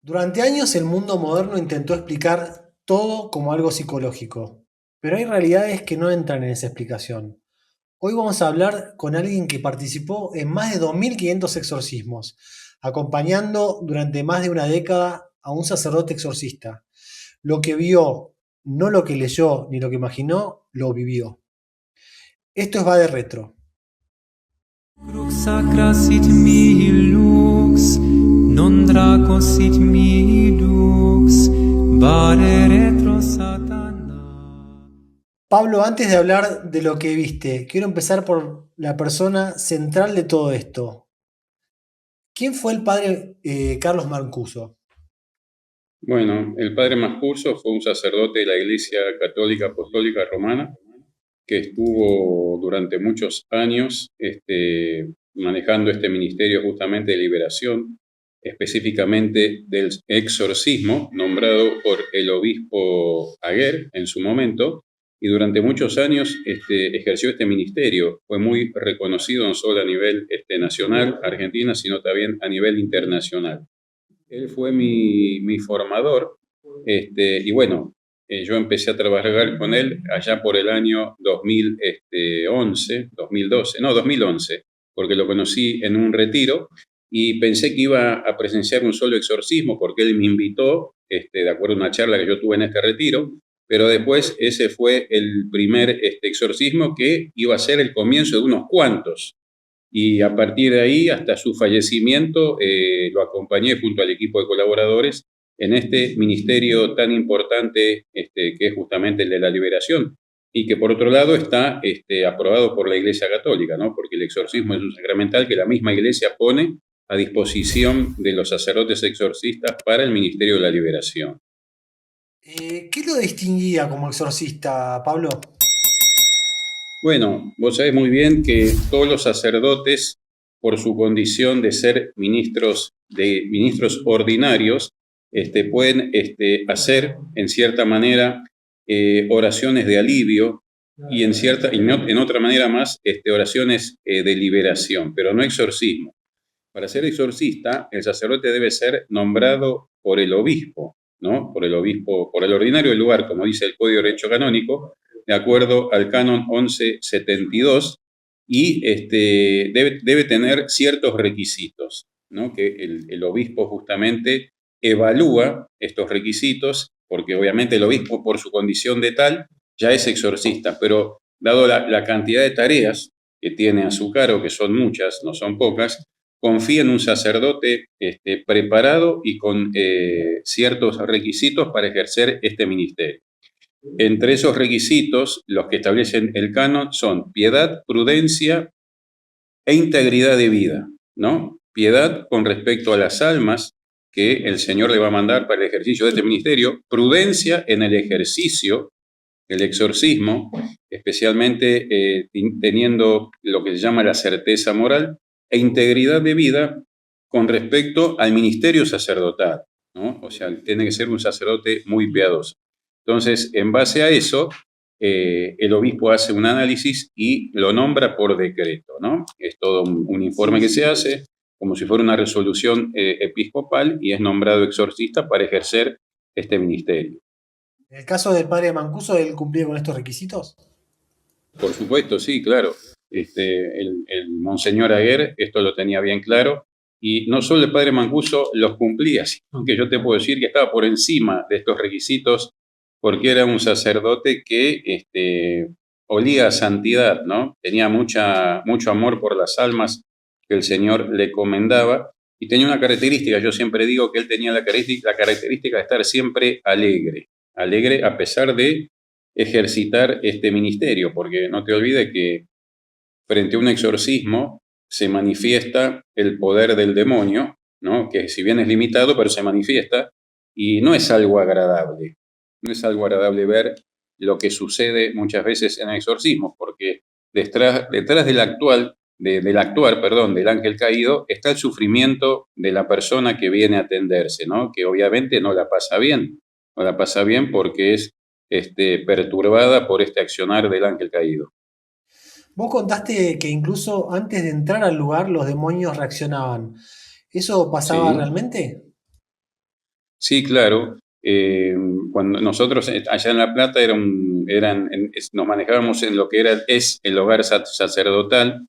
Durante años el mundo moderno intentó explicar todo como algo psicológico, pero hay realidades que no entran en esa explicación. Hoy vamos a hablar con alguien que participó en más de 2500 exorcismos, acompañando durante más de una década a un sacerdote exorcista. Lo que vio, no lo que leyó ni lo que imaginó, lo vivió. Esto es Va de Retro. Crux sacra sit mihi lux, non draco sit mihi dux, vare retro satana. Pablo, antes de hablar de lo que viste, quiero empezar por la persona central de todo esto. ¿Quién fue el padre Carlos Mancuso? Bueno, el padre Mascurso fue un sacerdote de la Iglesia Católica Apostólica Romana que estuvo durante muchos años manejando este ministerio justamente de liberación, específicamente del exorcismo, nombrado por el obispo Aguer en su momento, y durante muchos años ejerció este ministerio. Fue muy reconocido no solo a nivel nacional, Argentina, sino también a nivel internacional. Él fue mi formador, y bueno, yo empecé a trabajar con él allá por el año 2011, 2012, no, 2011, porque lo conocí en un retiro y pensé que iba a presenciar un solo exorcismo porque él me invitó, de acuerdo a una charla que yo tuve en este retiro, pero después ese fue el primer exorcismo que iba a ser el comienzo de unos cuantos y a partir de ahí, hasta su fallecimiento, lo acompañé junto al equipo de colaboradores en este ministerio tan importante que es justamente el de la liberación y que por otro lado está aprobado por la Iglesia Católica, ¿no? Porque el exorcismo es un sacramental que la misma Iglesia pone a disposición de los sacerdotes exorcistas para el ministerio de la liberación. ¿Qué lo distinguía como exorcista, Pablo? Bueno, vos sabés muy bien que todos los sacerdotes, por su condición de ser ministros ordinarios, pueden hacer en cierta manera oraciones de alivio y en otra manera más oraciones de liberación, pero no exorcismo. Para ser exorcista, el sacerdote debe ser nombrado por el obispo, ¿no? Por el obispo, por el ordinario del lugar, como dice el Código de Derecho Canónico, de acuerdo al canon 1172, y debe tener ciertos requisitos, ¿no? Que el obispo justamente evalúa estos requisitos, porque obviamente el obispo, por su condición de tal, ya es exorcista, pero dado la cantidad de tareas que tiene a su cargo, que son muchas, no son pocas, confía en un sacerdote preparado y con ciertos requisitos para ejercer este ministerio. Entre esos requisitos, los que establecen el canon son piedad, prudencia e integridad de vida, ¿no? Piedad con respecto a las almas que el Señor le va a mandar para el ejercicio de este ministerio, prudencia en el ejercicio del exorcismo, especialmente teniendo lo que se llama la certeza moral, e integridad de vida con respecto al ministerio sacerdotal, ¿no? O sea, tiene que ser un sacerdote muy piadoso. Entonces, en base a eso, el obispo hace un análisis y lo nombra por decreto, ¿no? Es todo un informe que se hace como si fuera una resolución episcopal y es nombrado exorcista para ejercer este ministerio. En el caso del padre Mancuso, ¿él cumplía con estos requisitos? Por supuesto, sí, claro. El monseñor Aguer esto lo tenía bien claro y no solo el padre Mancuso los cumplía, sino que yo te puedo decir que estaba por encima de estos requisitos porque era un sacerdote que olía a santidad, ¿no? Tenía mucho amor por las almas que el Señor le comendaba y tenía una característica, yo siempre digo que él tenía la característica de estar siempre alegre, alegre a pesar de ejercitar este ministerio, porque no te olvides que frente a un exorcismo se manifiesta el poder del demonio, ¿no? Que si bien es limitado, pero se manifiesta y no es algo agradable. No es algo agradable ver lo que sucede muchas veces en exorcismos, porque detrás del actuar, perdón, del ángel caído, está el sufrimiento de la persona que viene a atenderse, ¿no? Que obviamente no la pasa bien, no la pasa bien porque es perturbada por este accionar del ángel caído. Vos contaste que incluso antes de entrar al lugar los demonios reaccionaban. ¿Eso pasaba Sí, realmente? Sí, claro. Cuando nosotros allá en La Plata nos manejábamos en lo que es el hogar sacerdotal.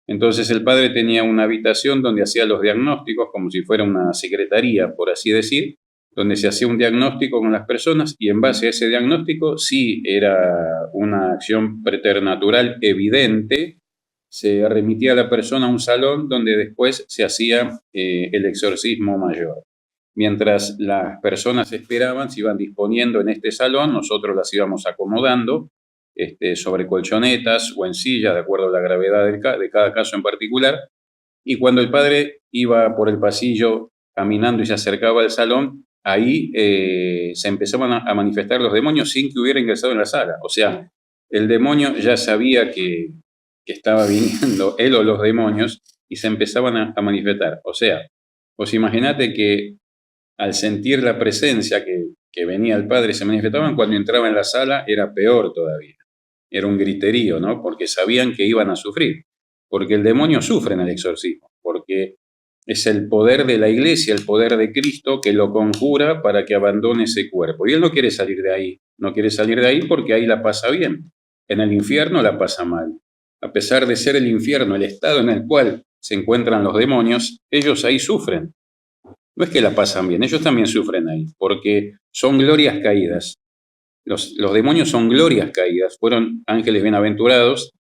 Entonces el padre tenía una habitación donde hacía los diagnósticos, como si fuera una secretaría, por así decir, donde se hacía un diagnóstico con las personas y en base a ese diagnóstico, sí era una acción preternatural evidente, se remitía a la persona a un salón donde después se hacía el exorcismo mayor. Mientras las personas esperaban, se iban disponiendo en este salón, nosotros las íbamos acomodando sobre colchonetas o en sillas, de acuerdo a la gravedad de cada caso en particular. Y cuando el padre iba por el pasillo caminando y se acercaba al salón, ahí se empezaban a manifestar los demonios sin que hubiera ingresado en la sala. O sea, el demonio ya sabía que estaba viniendo él o los demonios y se empezaban a manifestar. O sea, pues imagínate que al sentir la presencia que venía el padre y se manifestaban, cuando entraba en la sala era peor todavía. Era un griterío, ¿no? Porque sabían que iban a sufrir. Porque el demonio sufre en el exorcismo, porque es el poder de la iglesia, el poder de Cristo que lo conjura para que abandone ese cuerpo. Y él no quiere salir de ahí, no quiere salir de ahí porque ahí la pasa bien. En el infierno la pasa mal. A pesar de ser el infierno el estado en el cual se encuentran los demonios, ellos ahí sufren. No es que la pasan bien, ellos también sufren ahí, porque son glorias caídas. Los demonios son glorias caídas, fueron ángeles bienaventurados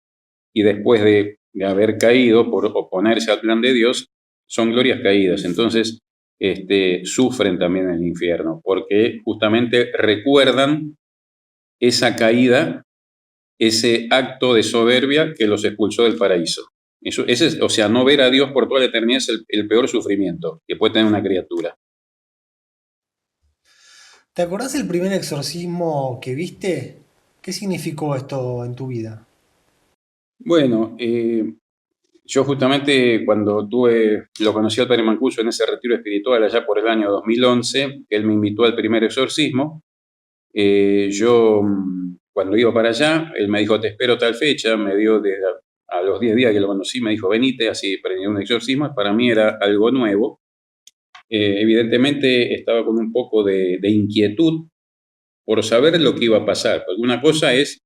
y después de haber caído por oponerse al plan de Dios, son glorias caídas. Entonces, sufren también en el infierno, porque justamente recuerdan esa caída, ese acto de soberbia que los expulsó del paraíso. O sea, no ver a Dios por toda la eternidad es el peor sufrimiento que puede tener una criatura. ¿Te acordás el primer exorcismo que viste? ¿Qué significó esto en tu vida? Bueno, yo justamente cuando lo conocí al Padre Mancuso en ese retiro espiritual allá por el año 2011, él me invitó al primer exorcismo. Yo cuando iba para allá, él me dijo, te espero tal fecha, me dio a los 10 días que lo conocí, me dijo, venite, así prendí un exorcismo. Para mí era algo nuevo. Evidentemente estaba con un poco de inquietud por saber lo que iba a pasar, porque una cosa es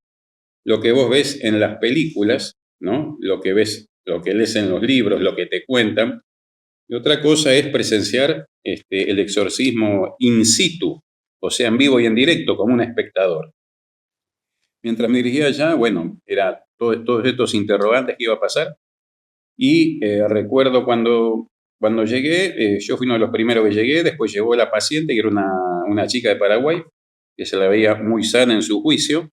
lo que vos ves en las películas, ¿no? Lo que lees en los libros, lo que te cuentan, y otra cosa es presenciar el exorcismo in situ, o sea, en vivo y en directo, como un espectador. Mientras me dirigía allá, bueno, era todos estos interrogantes que iba a pasar, y recuerdo cuando llegué, yo fui uno de los primeros que llegué, después llegó la paciente, que era una chica de Paraguay, que se la veía muy sana en su juicio,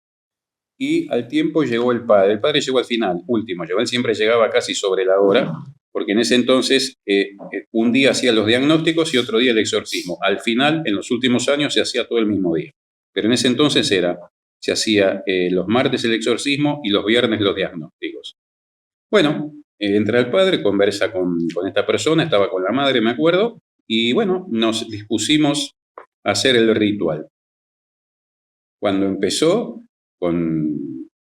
y al tiempo llegó el padre. El padre llegó al final, último llegó. Él siempre llegaba casi sobre la hora, porque en ese entonces un día hacía los diagnósticos y otro día el exorcismo. Al final, en los últimos años, se hacía todo el mismo día. Pero en ese entonces se hacía los martes el exorcismo y los viernes los diagnósticos. Bueno, entra el padre, conversa con esta persona, estaba con la madre, me acuerdo, y bueno, nos dispusimos a hacer el ritual. Cuando empezó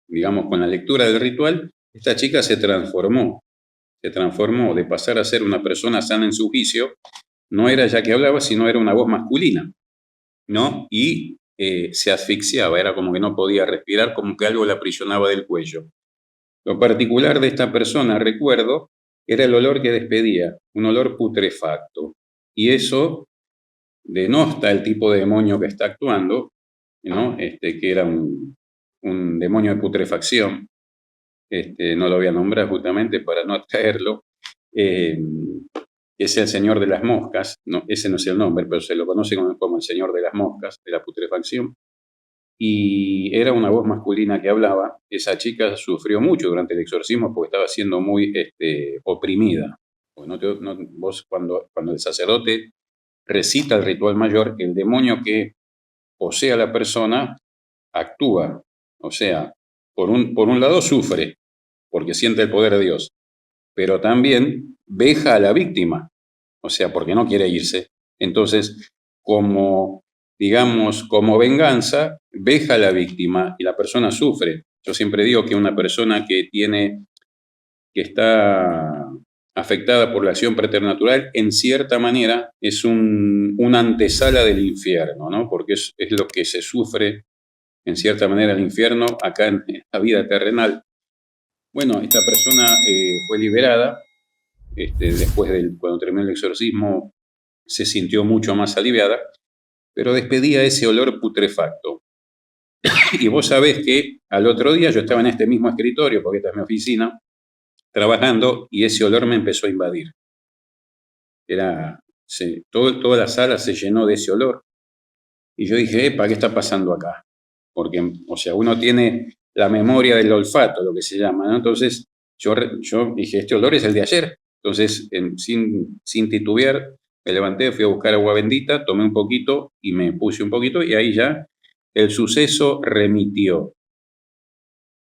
digamos, con la lectura del ritual, esta chica se transformó de pasar a ser una persona sana en su juicio, no era ella que hablaba, sino era una voz masculina, ¿no? Y se asfixiaba, era como que no podía respirar, como que algo la aprisionaba del cuello. Lo particular de esta persona, recuerdo, era el olor que despedía, un olor putrefacto. Y eso denosta el tipo de demonio que está actuando, ¿no? Que era un demonio de putrefacción. No lo voy a nombrar justamente para no atraerlo. Es el señor de las moscas, no, ese no es el nombre, pero se lo conoce como el señor de las moscas, de la putrefacción. Y era una voz masculina que hablaba. Esa chica sufrió mucho durante el exorcismo porque estaba siendo muy oprimida. Porque vos cuando el sacerdote recita el ritual mayor, el demonio que posee a la persona actúa. O sea, por un lado sufre porque siente el poder de Dios, pero también veja a la víctima, o sea, porque no quiere irse. Entonces, digamos, como venganza, veja a la víctima y la persona sufre. Yo siempre digo que una persona que está afectada por la acción preternatural, en cierta manera es una antesala del infierno, ¿no? Porque es lo que se sufre, en cierta manera, el infierno acá en la vida terrenal. Bueno, esta persona fue liberada, después cuando terminó el exorcismo se sintió mucho más aliviada, pero despedía ese olor putrefacto. Y vos sabés que al otro día yo estaba en este mismo escritorio, porque esta es mi oficina, trabajando, y ese olor me empezó a invadir. Toda la sala se llenó de ese olor. Y yo dije, ¿para qué está pasando acá? Porque, o sea, uno tiene la memoria del olfato, lo que se llama, ¿no? Entonces, yo dije, este olor es el de ayer. Entonces, sin titubear, me levanté, fui a buscar agua bendita, tomé un poquito y me puse un poquito, y ahí ya el suceso remitió.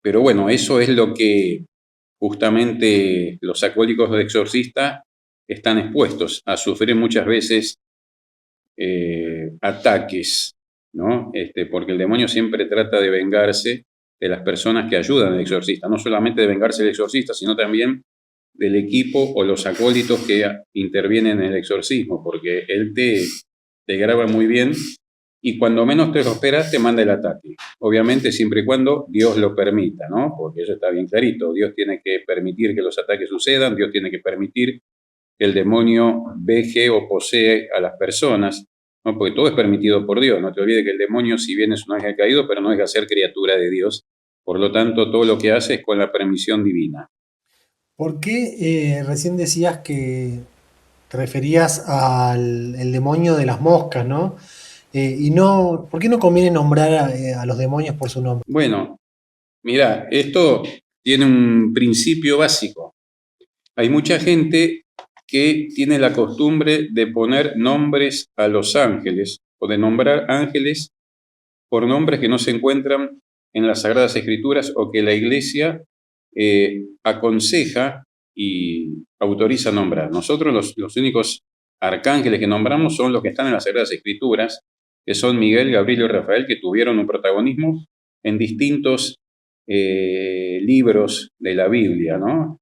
Pero bueno, eso es lo que justamente los alcohólicos de exorcista están expuestos a sufrir muchas veces ataques, ¿no? Porque el demonio siempre trata de vengarse de las personas que ayudan al exorcista, no solamente de vengarse del exorcista, sino también del equipo o los acólitos que intervienen en el exorcismo, porque él te graba muy bien y cuando menos te lo esperas te manda el ataque. Obviamente siempre y cuando Dios lo permita, ¿no? Porque eso está bien clarito. Dios tiene que permitir que los ataques sucedan, Dios tiene que permitir que el demonio veje o posee a las personas, ¿no? Porque todo es permitido por Dios. No te olvides que el demonio, si bien es un ángel caído, pero no deja de ser criatura de Dios. Por lo tanto, todo lo que hace es con la permisión divina. ¿Por qué recién decías que te referías al el demonio de las moscas, ¿no? Y no, ¿por qué no conviene nombrar a los demonios por su nombre? Bueno, mira, esto tiene un principio básico. Hay mucha gente que tiene la costumbre de poner nombres a los ángeles o de nombrar ángeles por nombres que no se encuentran en las Sagradas Escrituras o que la Iglesia aconseja y autoriza nombrar. Nosotros los únicos arcángeles que nombramos son los que están en las Sagradas Escrituras, que son Miguel, Gabriel y Rafael, que tuvieron un protagonismo en distintos libros de la Biblia, ¿no?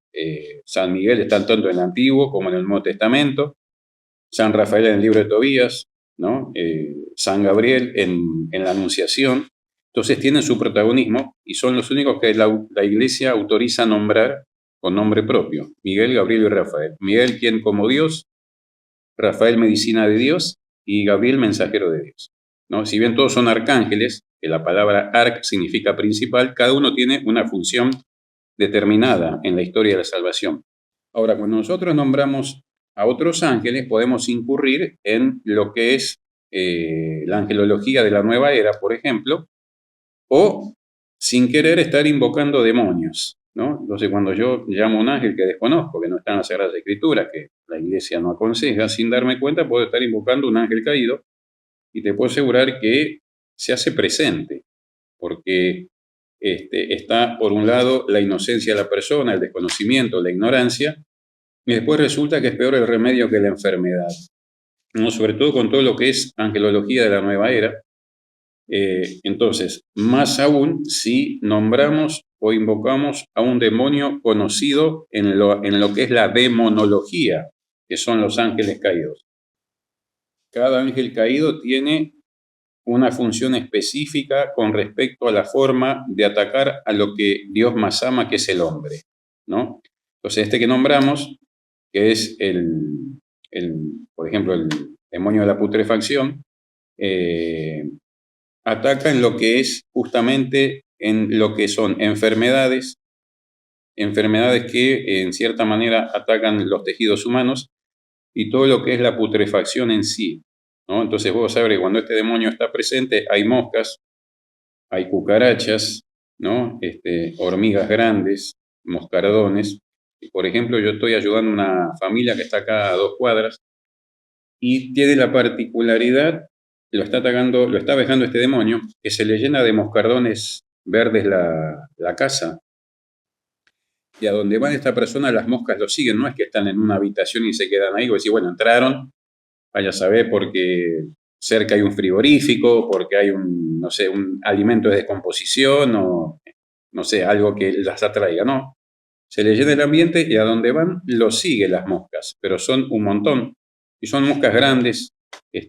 San Miguel está tanto en el Antiguo como en el Nuevo Testamento, San Rafael en el libro de Tobías, ¿no? San Gabriel en la Anunciación. Entonces tienen su protagonismo y son los únicos que la Iglesia autoriza nombrar con nombre propio, Miguel, Gabriel y Rafael. Miguel, quien como Dios, Rafael, medicina de Dios, y Gabriel, mensajero de Dios, ¿no? Si bien todos son arcángeles, que la palabra arc significa principal, cada uno tiene una función determinada en la historia de la salvación. Ahora, cuando nosotros nombramos a otros ángeles, podemos incurrir en lo que es la angelología de la nueva era, por ejemplo, o sin querer estar invocando demonios, ¿no? Entonces, cuando yo llamo a un ángel que desconozco, que no está en las Sagradas Escrituras, que la Iglesia no aconseja, sin darme cuenta, puedo estar invocando un ángel caído y te puedo asegurar que se hace presente, porque está, por un lado, la inocencia de la persona, el desconocimiento, la ignorancia, y después resulta que es peor el remedio que la enfermedad, ¿no? Sobre todo con todo lo que es angelología de la nueva era. Entonces, más aún si nombramos o invocamos a un demonio conocido en lo que es la demonología, que son los ángeles caídos. Cada ángel caído tiene una función específica con respecto a la forma de atacar a lo que Dios más ama, que es el hombre, ¿no? Entonces, que nombramos, que es por ejemplo, el demonio de la putrefacción, ataca en lo que es justamente en lo que son enfermedades que en cierta manera atacan los tejidos humanos y todo lo que es la putrefacción en sí, ¿no? Entonces vos sabés que cuando este demonio está presente hay moscas, hay cucarachas, ¿no? Hormigas grandes, moscardones. Y por ejemplo, yo estoy ayudando a una familia que está acá a 2 cuadras y tiene la particularidad, lo está dejando este demonio, que se le llena de moscardones verdes la casa. Y a donde van esta persona, las moscas lo siguen, no es que están en una habitación y se quedan ahí, o decir, bueno, entraron, vaya a saber porque cerca hay un frigorífico, porque hay un alimento de descomposición o, no sé, algo que las atraiga, ¿no? se le llena el ambiente y a donde van los sigue las moscas, pero son un montón. Y son moscas grandes,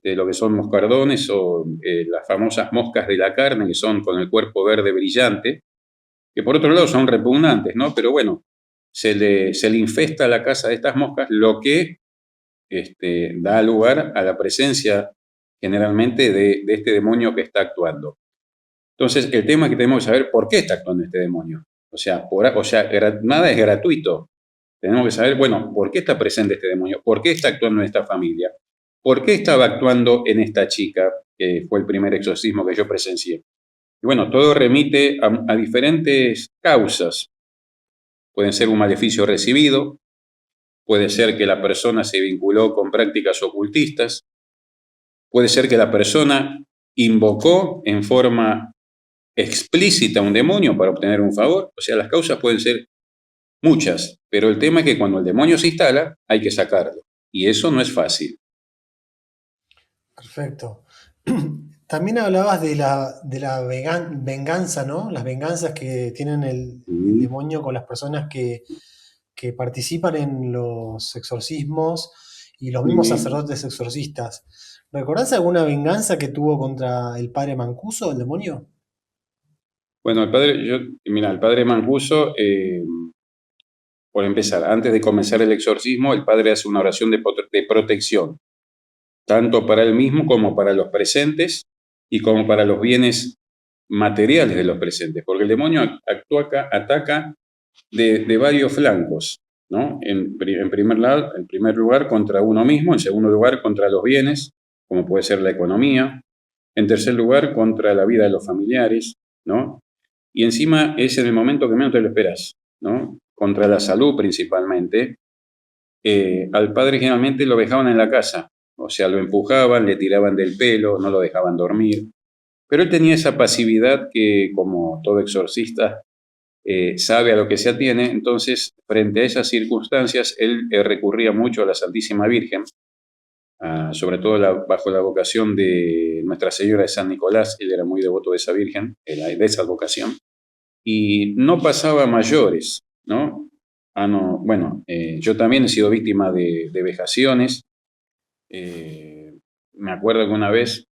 lo que son moscardones o las famosas moscas de la carne, que son con el cuerpo verde brillante, que por otro lado son repugnantes, ¿no? Pero bueno, se le infesta la casa de estas moscas, lo que da lugar a la presencia generalmente de este demonio que está actuando. Entonces, el tema es que tenemos que saber por qué está actuando este demonio. O sea, nada es gratuito. Tenemos que saber, bueno, ¿por qué está presente este demonio? ¿Por qué está actuando en esta familia? ¿Por qué estaba actuando en esta chica, que fue el primer exorcismo que yo presencié? Y bueno, todo remite a diferentes causas. Pueden ser un maleficio recibido, puede ser que la persona se vinculó con prácticas ocultistas, puede ser que la persona invocó en forma explícita a un demonio para obtener un favor. O sea, las causas pueden ser muchas, pero el tema es que cuando el demonio se instala, hay que sacarlo. Y eso no es fácil. Perfecto. También hablabas de la venganza, ¿no? Las venganzas que tienen el demonio con las personas que participan en los exorcismos y los mismos sacerdotes exorcistas. ¿Recordás alguna venganza que tuvo contra el padre Mancuso, el demonio? Bueno, el padre Mancuso, por empezar, antes de comenzar el exorcismo, el padre hace una oración de protección, tanto para él mismo como para los presentes y como para los bienes materiales de los presentes, porque el demonio ataca de varios flancos, ¿no? En primer lugar contra uno mismo, en segundo lugar contra los bienes, como puede ser la economía, en tercer lugar contra la vida de los familiares, ¿no? Y encima es en el momento que menos te lo esperas, ¿no? Contra la salud principalmente. Al padre generalmente lo dejaban en la casa, o sea, lo empujaban, le tiraban del pelo, no lo dejaban dormir. Pero él tenía esa pasividad que, como todo exorcista, sabe a lo que se atiene. Entonces, frente a esas circunstancias, él recurría mucho a la Santísima Virgen, sobre todo bajo la vocación de Nuestra Señora de San Nicolás. Él era muy devoto de esa Virgen, de esa vocación, y no pasaba a mayores, ¿no? No, bueno, yo también he sido víctima de vejaciones. Me acuerdo que una vez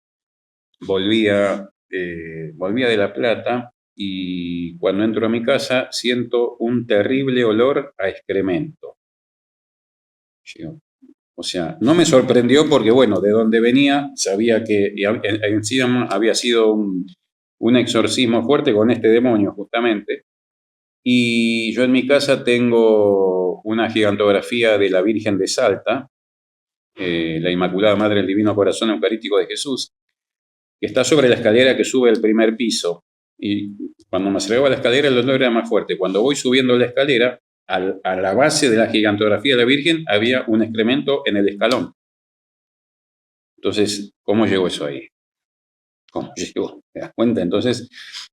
volvía de La Plata y cuando entro a mi casa siento un terrible olor a excremento. O sea, no me sorprendió porque, bueno, de donde venía, sabía que encima había sido un exorcismo fuerte con este demonio, justamente. Y yo en mi casa tengo una gigantografía de la Virgen de Salta, la Inmaculada Madre del Divino Corazón Eucarístico de Jesús, que está sobre la escalera que sube al primer piso. Y cuando me acercaba a la escalera, el olor era más fuerte. Cuando voy subiendo la escalera, a la base de la gigantografía de la Virgen había un excremento en el escalón. Entonces, ¿cómo llegó eso ahí? ¿Cómo llegó? ¿Te das cuenta? Entonces,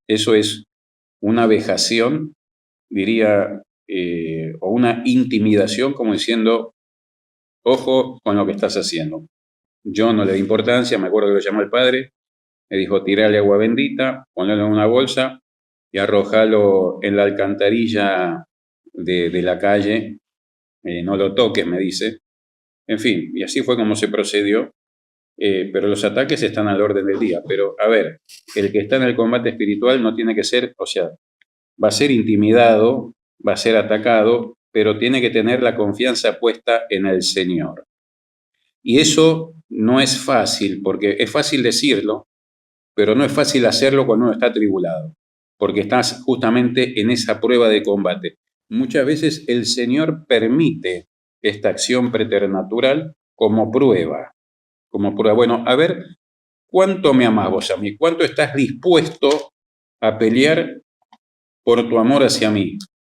eso es una vejación, diría, o una intimidación, como diciendo, ojo con lo que estás haciendo. Yo no le di importancia, me acuerdo que lo llamó el padre, me dijo, tirale agua bendita, ponelo en una bolsa y arrojalo en la alcantarilla de la calle, no lo toques, me dice. En fin, y así fue como se procedió, pero los ataques están al orden del día. Pero, a ver, el que está en el combate espiritual no tiene que ser, o sea, va a ser intimidado, va a ser atacado, pero tiene que tener la confianza puesta en el Señor. Y eso no es fácil, porque es fácil decirlo, pero no es fácil hacerlo cuando uno está atribulado, porque estás justamente en esa prueba de combate. Muchas veces el Señor permite esta acción preternatural como prueba. Bueno, a ver, ¿cuánto me amás vos a mí? ¿Cuánto estás dispuesto a pelear por tu amor hacia mí?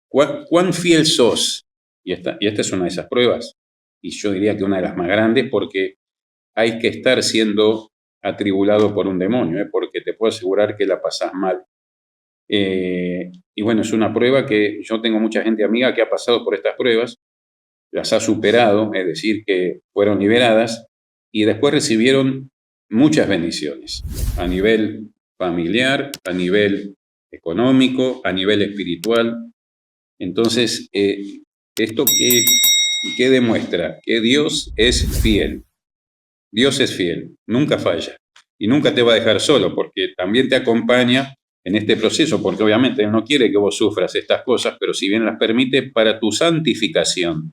¿Cuán fiel sos? Y esta es una de esas pruebas, y yo diría que una de las más grandes, porque hay que estar siendo atribulado por un demonio, porque te puedo asegurar que la pasás mal. Y bueno, es una prueba que yo tengo mucha gente amiga que ha pasado por estas pruebas, las ha superado, es decir, que fueron liberadas y después recibieron muchas bendiciones a nivel familiar, a nivel económico, a nivel espiritual. Entonces, ¿esto qué demuestra? Que Dios es fiel. Dios es fiel, nunca falla y nunca te va a dejar solo, porque también te acompaña en este proceso, porque obviamente Él no quiere que vos sufras estas cosas, pero si bien las permite para tu santificación,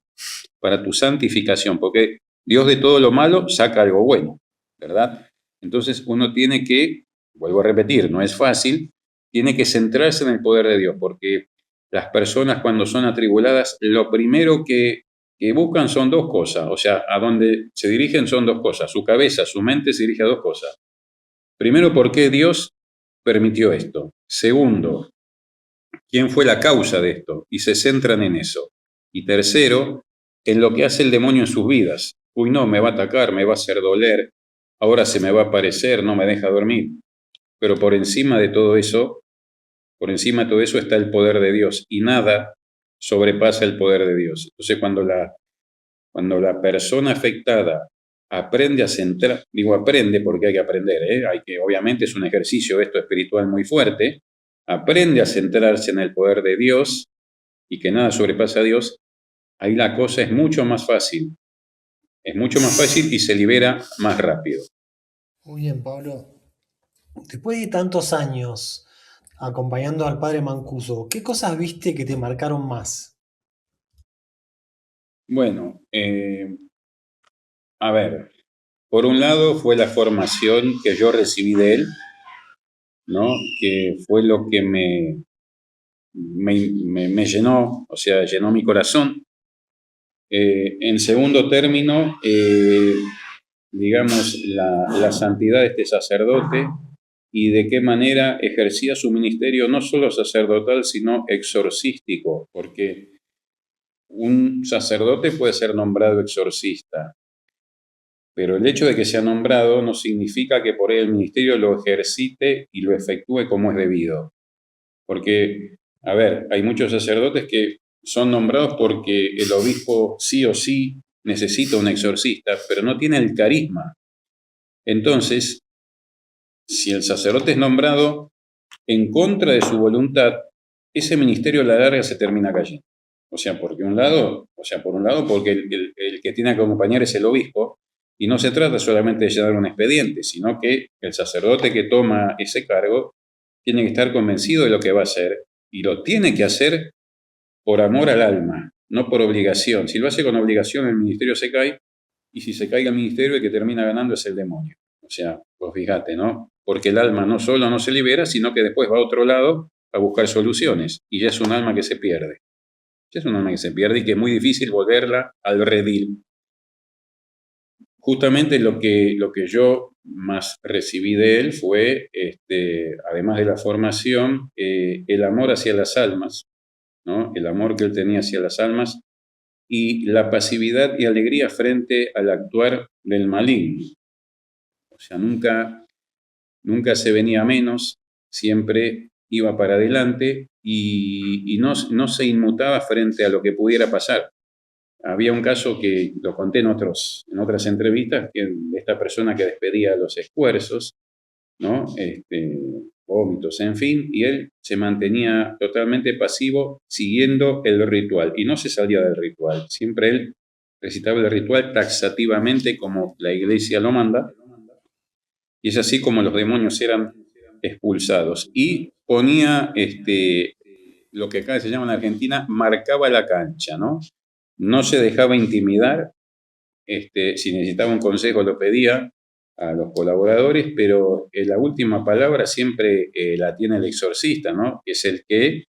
porque Dios de todo lo malo saca algo bueno, ¿verdad? Entonces uno tiene que, vuelvo a repetir, no es fácil, tiene que centrarse en el poder de Dios, porque las personas cuando son atribuladas, lo primero que buscan son dos cosas, o sea, a donde se dirigen son dos cosas, su cabeza, su mente se dirige a dos cosas. Primero, ¿por qué Dios permitió esto? Segundo, ¿quién fue la causa de esto? Y se centran en eso. Y tercero, en lo que hace el demonio en sus vidas. Uy, no, me va a atacar, me va a hacer doler, ahora se me va a aparecer, no me deja dormir. Pero por encima de todo eso está el poder de Dios y nada sobrepasa el poder de Dios. Entonces, cuando la persona afectada aprende a centrar, digo aprende porque hay que aprender, obviamente es un ejercicio esto espiritual muy fuerte, aprende a centrarse en el poder de Dios y que nada sobrepasa a Dios, ahí la cosa es mucho más fácil y se libera más rápido. Muy bien, Pablo. Después de tantos años acompañando al padre Mancuso, ¿qué cosas viste que te marcaron más? Bueno, a ver, por un lado fue la formación que yo recibí de él, ¿no? Que fue lo que me llenó, o sea, llenó mi corazón. En segundo término, digamos, la santidad de este sacerdote y de qué manera ejercía su ministerio no solo sacerdotal, sino exorcístico, porque un sacerdote puede ser nombrado exorcista, pero el hecho de que sea nombrado no significa que por él el ministerio lo ejercite y lo efectúe como es debido. Porque, a ver, hay muchos sacerdotes que son nombrados porque el obispo sí o sí necesita un exorcista, pero no tiene el carisma. Entonces, si el sacerdote es nombrado en contra de su voluntad, ese ministerio a la larga se termina cayendo. Por un lado, porque el que tiene que acompañar es el obispo, y no se trata solamente de llenar un expediente, sino que el sacerdote que toma ese cargo tiene que estar convencido de lo que va a hacer, y lo tiene que hacer por amor al alma, no por obligación. Si lo hace con obligación, el ministerio se cae, y si se cae el ministerio, el que termina ganando es el demonio. Pues fíjate, ¿no? Porque el alma no solo no se libera, sino que después va a otro lado a buscar soluciones, y ya es un alma que se pierde. Ya es un alma que se pierde y que es muy difícil volverla al redil. Justamente lo que yo más recibí de él fue, además de la formación, el amor hacia las almas, ¿no? El amor que él tenía hacia las almas y la pasividad y alegría frente al actuar del maligno. Nunca se venía menos, siempre iba para adelante y no se inmutaba frente a lo que pudiera pasar. Había un caso que lo conté en otras entrevistas, de esta persona que despedía los esfuerzos, ¿no? Vómitos, en fin, y él se mantenía totalmente pasivo siguiendo el ritual y no se salía del ritual. Siempre él recitaba el ritual taxativamente como la iglesia lo manda, y es así como los demonios eran expulsados. Y ponía lo que acá se llama en Argentina, marcaba la cancha, ¿no? No se dejaba intimidar, si necesitaba un consejo lo pedía a los colaboradores, pero la última palabra siempre la tiene el exorcista, ¿no? Que es el que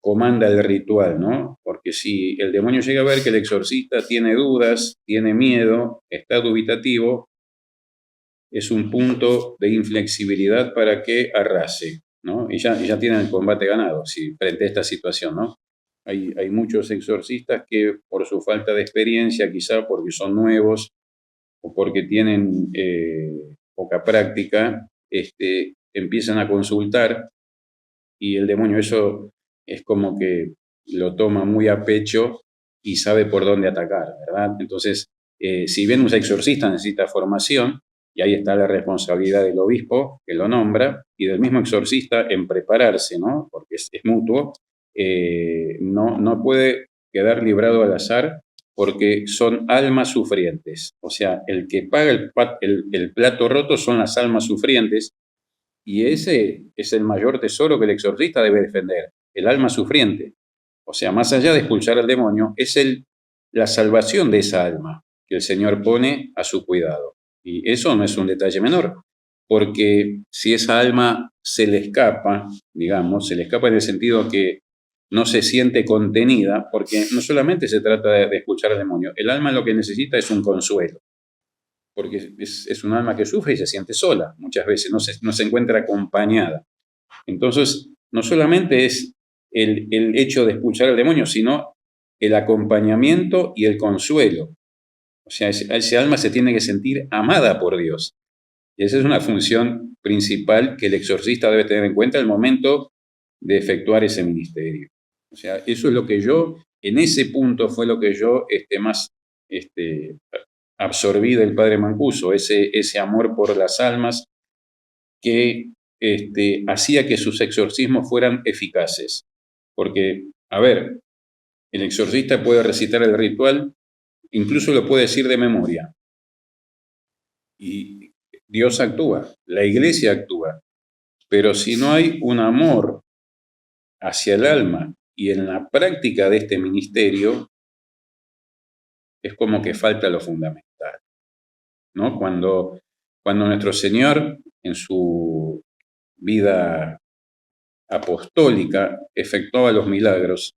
comanda el ritual, ¿no? Porque si el demonio llega a ver que el exorcista tiene dudas, tiene miedo, está dubitativo, es un punto de inflexibilidad para que arrase, ¿no? Y ya tienen el combate ganado, frente a esta situación, ¿no? Hay muchos exorcistas que por su falta de experiencia, quizá porque son nuevos o porque tienen poca práctica, empiezan a consultar y el demonio eso es como que lo toma muy a pecho y sabe por dónde atacar, ¿verdad? Entonces, si bien un exorcista necesita formación, y ahí está la responsabilidad del obispo que lo nombra y del mismo exorcista en prepararse, ¿no? Porque es mutuo, no puede quedar librado al azar porque son almas sufrientes. O sea, el que paga el plato roto son las almas sufrientes y ese es el mayor tesoro que el exorcista debe defender, el alma sufriente. O sea, más allá de expulsar al demonio, es la salvación de esa alma que el Señor pone a su cuidado. Y eso no es un detalle menor, porque si esa alma se le escapa, digamos, se le escapa en el sentido que no se siente contenida, porque no solamente se trata de expulsar al demonio, el alma lo que necesita es un consuelo, porque es un alma que sufre y se siente sola, muchas veces no se encuentra acompañada. Entonces, no solamente es el hecho de expulsar al demonio, sino el acompañamiento y el consuelo. O sea, ese alma se tiene que sentir amada por Dios. Y esa es una función principal que el exorcista debe tener en cuenta al momento de efectuar ese ministerio. O sea, eso es lo que en ese punto fue lo que yo más absorbí del padre Mancuso, ese amor por las almas que hacía que sus exorcismos fueran eficaces. Porque, a ver, el exorcista puede recitar el ritual, incluso lo puede decir de memoria. Y Dios actúa, la iglesia actúa. Pero si no hay un amor hacia el alma y en la práctica de este ministerio, es como que falta lo fundamental, ¿no? Cuando nuestro Señor en su vida apostólica efectuaba los milagros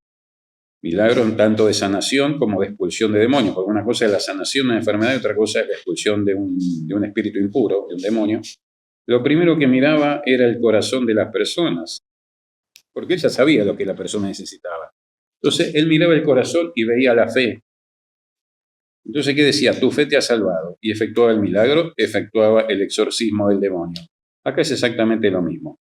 tanto de sanación como de expulsión de demonios, porque una cosa es la sanación de una enfermedad y otra cosa es la expulsión de un espíritu impuro, de un demonio. Lo primero que miraba era el corazón de las personas, porque él ya sabía lo que la persona necesitaba. Entonces, él miraba el corazón y veía la fe. Entonces, ¿qué decía? Tu fe te ha salvado. Y efectuaba el milagro, efectuaba el exorcismo del demonio. Acá es exactamente lo mismo.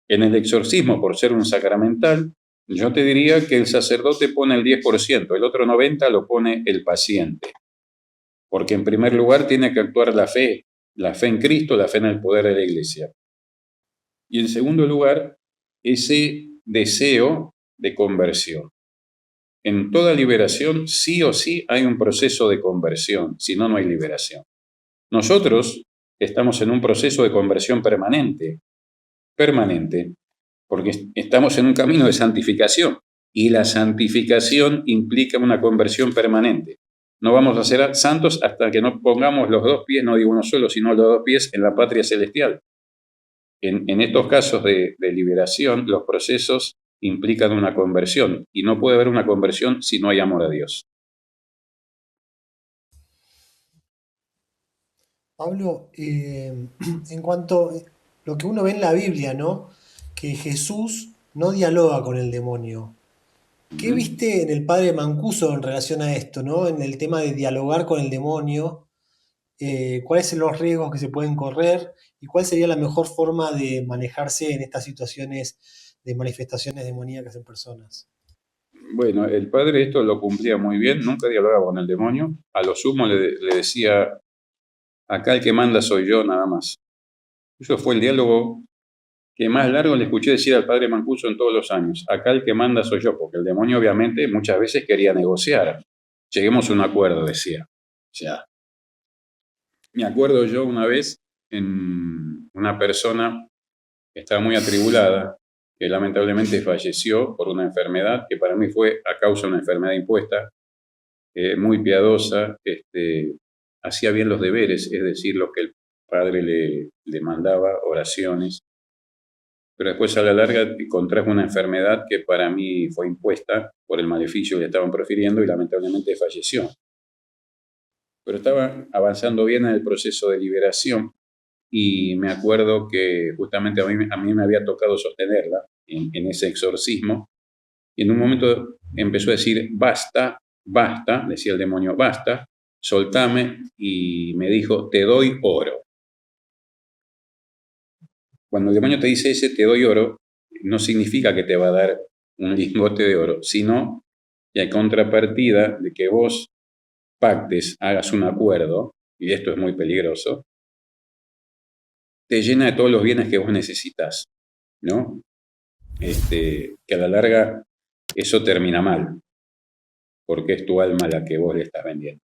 En el exorcismo, por ser un sacramental, yo te diría que el sacerdote pone el 10%, el otro 90% lo pone el paciente. Porque en primer lugar tiene que actuar la fe en Cristo, la fe en el poder de la Iglesia. Y en segundo lugar, ese deseo de conversión. En toda liberación, sí o sí, hay un proceso de conversión, si no, no hay liberación. Nosotros estamos en un proceso de conversión permanente, porque estamos en un camino de santificación, y la santificación implica una conversión permanente. No vamos a ser santos hasta que no pongamos los dos pies, no digo uno solo, sino los dos pies en la patria celestial. En estos casos de liberación, los procesos implican una conversión, y no puede haber una conversión si no hay amor a Dios. Pablo, en cuanto a lo que uno ve en la Biblia, ¿no? Que Jesús no dialoga con el demonio. ¿Qué viste en el padre Mancuso en relación a esto, ¿no? En el tema de dialogar con el demonio, cuáles son los riesgos que se pueden correr y cuál sería la mejor forma de manejarse en estas situaciones de manifestaciones demoníacas en personas. Bueno, el padre esto lo cumplía muy bien, nunca dialogaba con el demonio, a lo sumo le decía, acá el que manda soy yo, nada más. Eso fue el diálogo que más largo le escuché decir al padre Mancuso en todos los años. Acá el que manda soy yo, porque el demonio obviamente muchas veces quería negociar. Lleguemos a un acuerdo, decía. O sea, me acuerdo yo una vez en una persona que estaba muy atribulada, que lamentablemente falleció por una enfermedad que para mí fue a causa de una enfermedad impuesta, muy piadosa, hacía bien los deberes, es decir, lo que el padre le mandaba, oraciones, pero después a la larga contrajo una enfermedad que para mí fue impuesta por el maleficio que le estaban profiriendo y lamentablemente falleció. Pero estaba avanzando bien en el proceso de liberación y me acuerdo que justamente a mí me había tocado sostenerla en ese exorcismo y en un momento empezó a decir, basta, basta, decía el demonio, basta, soltame, y me dijo, te doy oro. Cuando el demonio te dice ese te doy oro, no significa que te va a dar un lingote de oro, sino que hay contrapartida de que vos pactes, hagas un acuerdo, y esto es muy peligroso, te llena de todos los bienes que vos necesitas, ¿no? Que a la larga eso termina mal, porque es tu alma la que vos le estás vendiendo.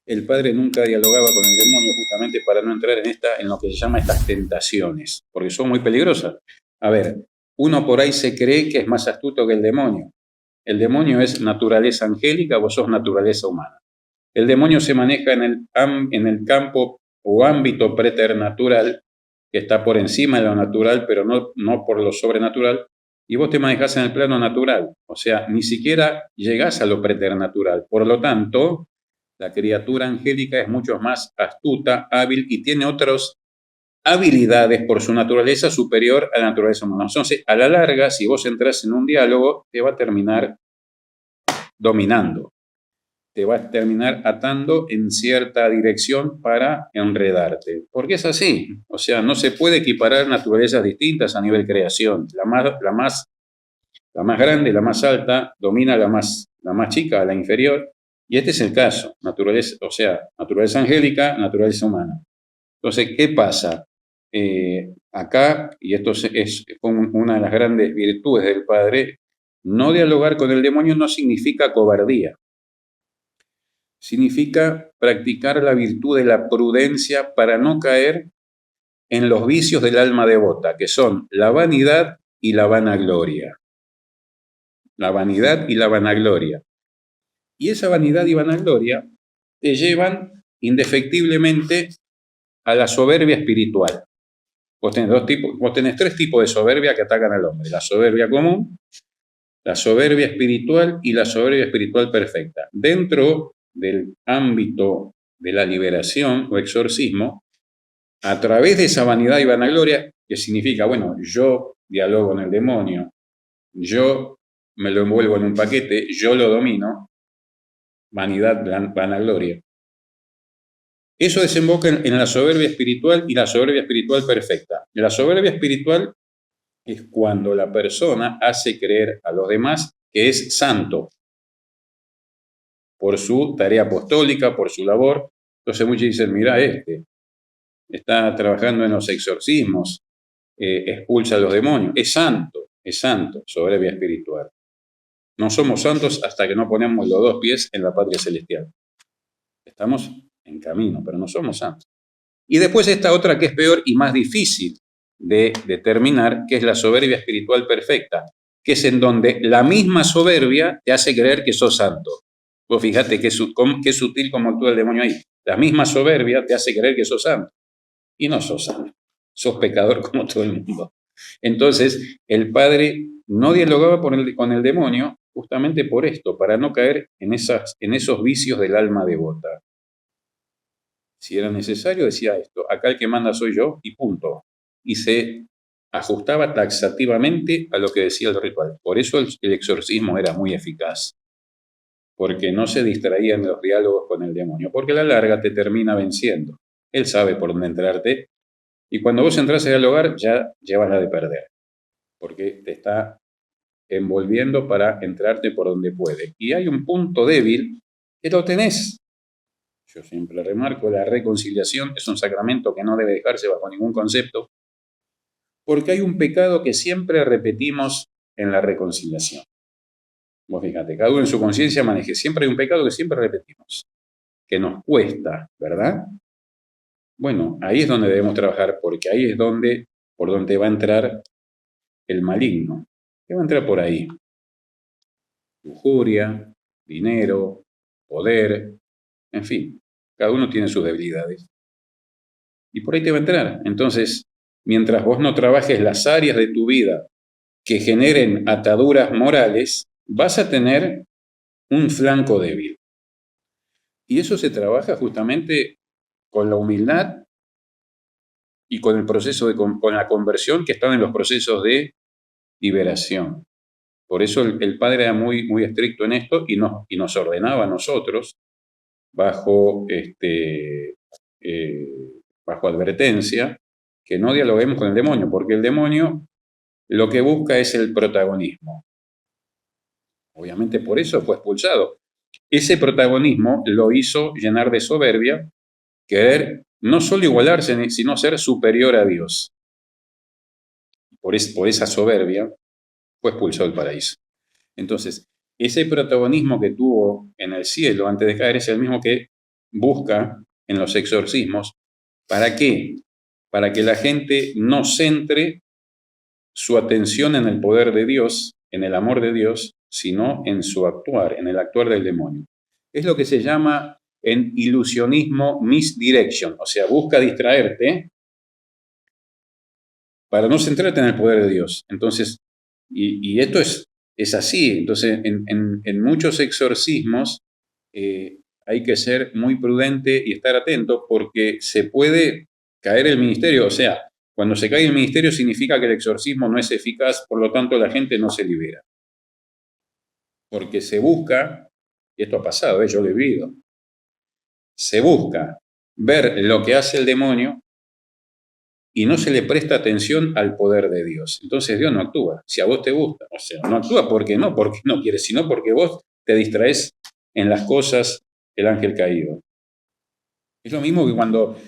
El padre nunca dialogaba con el demonio justamente para no entrar en lo que se llama estas tentaciones, porque son muy peligrosas. A ver, uno por ahí se cree que es más astuto que el demonio. El demonio es naturaleza angélica, vos sos naturaleza humana. El demonio se maneja en el campo o ámbito preternatural, que está por encima de lo natural, pero no por lo sobrenatural, y vos te manejás en el plano natural, o sea, ni siquiera llegás a lo preternatural. Por lo tanto, la criatura angélica es mucho más astuta, hábil y tiene otras habilidades por su naturaleza superior a la naturaleza humana. Entonces, a la larga, si vos entras en un diálogo, te va a terminar dominando, te va a terminar atando en cierta dirección para enredarte, porque es así. O sea, no se puede equiparar naturalezas distintas a nivel creación. La más grande, la más alta, domina la más chica, a la inferior. Y este es el caso, naturaleza, o sea, naturaleza angélica, naturaleza humana. Entonces, ¿qué pasa? Acá, y esto es una de las grandes virtudes del padre, no dialogar con el demonio no significa cobardía. Significa practicar la virtud de la prudencia para no caer en los vicios del alma devota, que son la vanidad y la vanagloria. La vanidad y la vanagloria. Y esa vanidad y vanagloria te llevan indefectiblemente a la soberbia espiritual. Vos tenés tres tipos de soberbia que atacan al hombre: la soberbia común, la soberbia espiritual y la soberbia espiritual perfecta. Dentro del ámbito de la liberación o exorcismo, a través de esa vanidad y vanagloria, que significa, bueno, yo dialogo con el demonio, yo me lo envuelvo en un paquete, yo lo domino, vanidad, vanagloria. Eso desemboca en la soberbia espiritual y la soberbia espiritual perfecta. La soberbia espiritual es cuando la persona hace creer a los demás que es santo por su tarea apostólica, por su labor. Entonces muchos dicen, mira, está trabajando en los exorcismos, expulsa a los demonios, es santo, soberbia espiritual. No somos santos hasta que no ponemos los dos pies en la patria celestial. Estamos en camino, pero no somos santos. Y después esta otra que es peor y más difícil de determinar, que es la soberbia espiritual perfecta, que es en donde la misma soberbia te hace creer que sos santo. Vos fijate qué sutil como actúa el demonio ahí. La misma soberbia te hace creer que sos santo. Y no sos santo, sos pecador como todo el mundo. Entonces, el padre no dialogaba con el demonio justamente por esto, para no caer en esos vicios del alma devota. Si era necesario, decía esto: acá el que manda soy yo, y punto. Y se ajustaba taxativamente a lo que decía el ritual. Por eso el exorcismo era muy eficaz, porque no se distraía en los diálogos con el demonio, porque a la larga te termina venciendo. Él sabe por dónde entrarte, y cuando vos entras a dialogar ya llevas la de perder, porque te está envolviendo para entrarte por donde puede. Y hay un punto débil que lo tenés. Yo siempre remarco, la reconciliación es un sacramento que no debe dejarse bajo ningún concepto, porque hay un pecado que siempre repetimos en la reconciliación. Vos fíjate, cada uno en su conciencia maneje. Siempre hay un pecado que siempre repetimos, que nos cuesta, ¿verdad? Bueno, ahí es donde debemos trabajar, porque ahí es por donde va a entrar el maligno. ¿Qué va a entrar por ahí? Lujuria, dinero, poder, en fin, cada uno tiene sus debilidades. Y por ahí te va a entrar. Entonces, mientras vos no trabajes las áreas de tu vida que generen ataduras morales, vas a tener un flanco débil. Y eso se trabaja justamente con la humildad y con el proceso con la conversión, que están en los procesos de liberación. Por eso el padre era muy, muy estricto en esto y nos ordenaba a nosotros, bajo advertencia, que no dialoguemos con el demonio, porque el demonio lo que busca es el protagonismo. Obviamente por eso fue expulsado. Ese protagonismo lo hizo llenar de soberbia, querer no solo igualarse, sino ser superior a Dios. Por esa soberbia fue expulsado del paraíso. Entonces, ese protagonismo que tuvo en el cielo antes de caer es el mismo que busca en los exorcismos. ¿Para qué? Para que la gente no centre su atención en el poder de Dios, en el amor de Dios, sino en su actuar, en el actuar del demonio. Es lo que se llama en ilusionismo misdirection, o sea, busca distraerte para no centrarte en el poder de Dios. Entonces, y esto es así. Entonces, en muchos exorcismos hay que ser muy prudente y estar atento porque se puede caer el ministerio. O sea, cuando se cae el ministerio significa que el exorcismo no es eficaz, por lo tanto la gente no se libera. Porque se busca, y esto ha pasado, yo lo he vivido, se busca ver lo que hace el demonio y no se le presta atención al poder de Dios. Entonces Dios no actúa. Si a vos te gusta, o sea, no actúa porque no quieres, sino porque vos te distraes en las cosas del ángel caído. Es lo mismo que cuando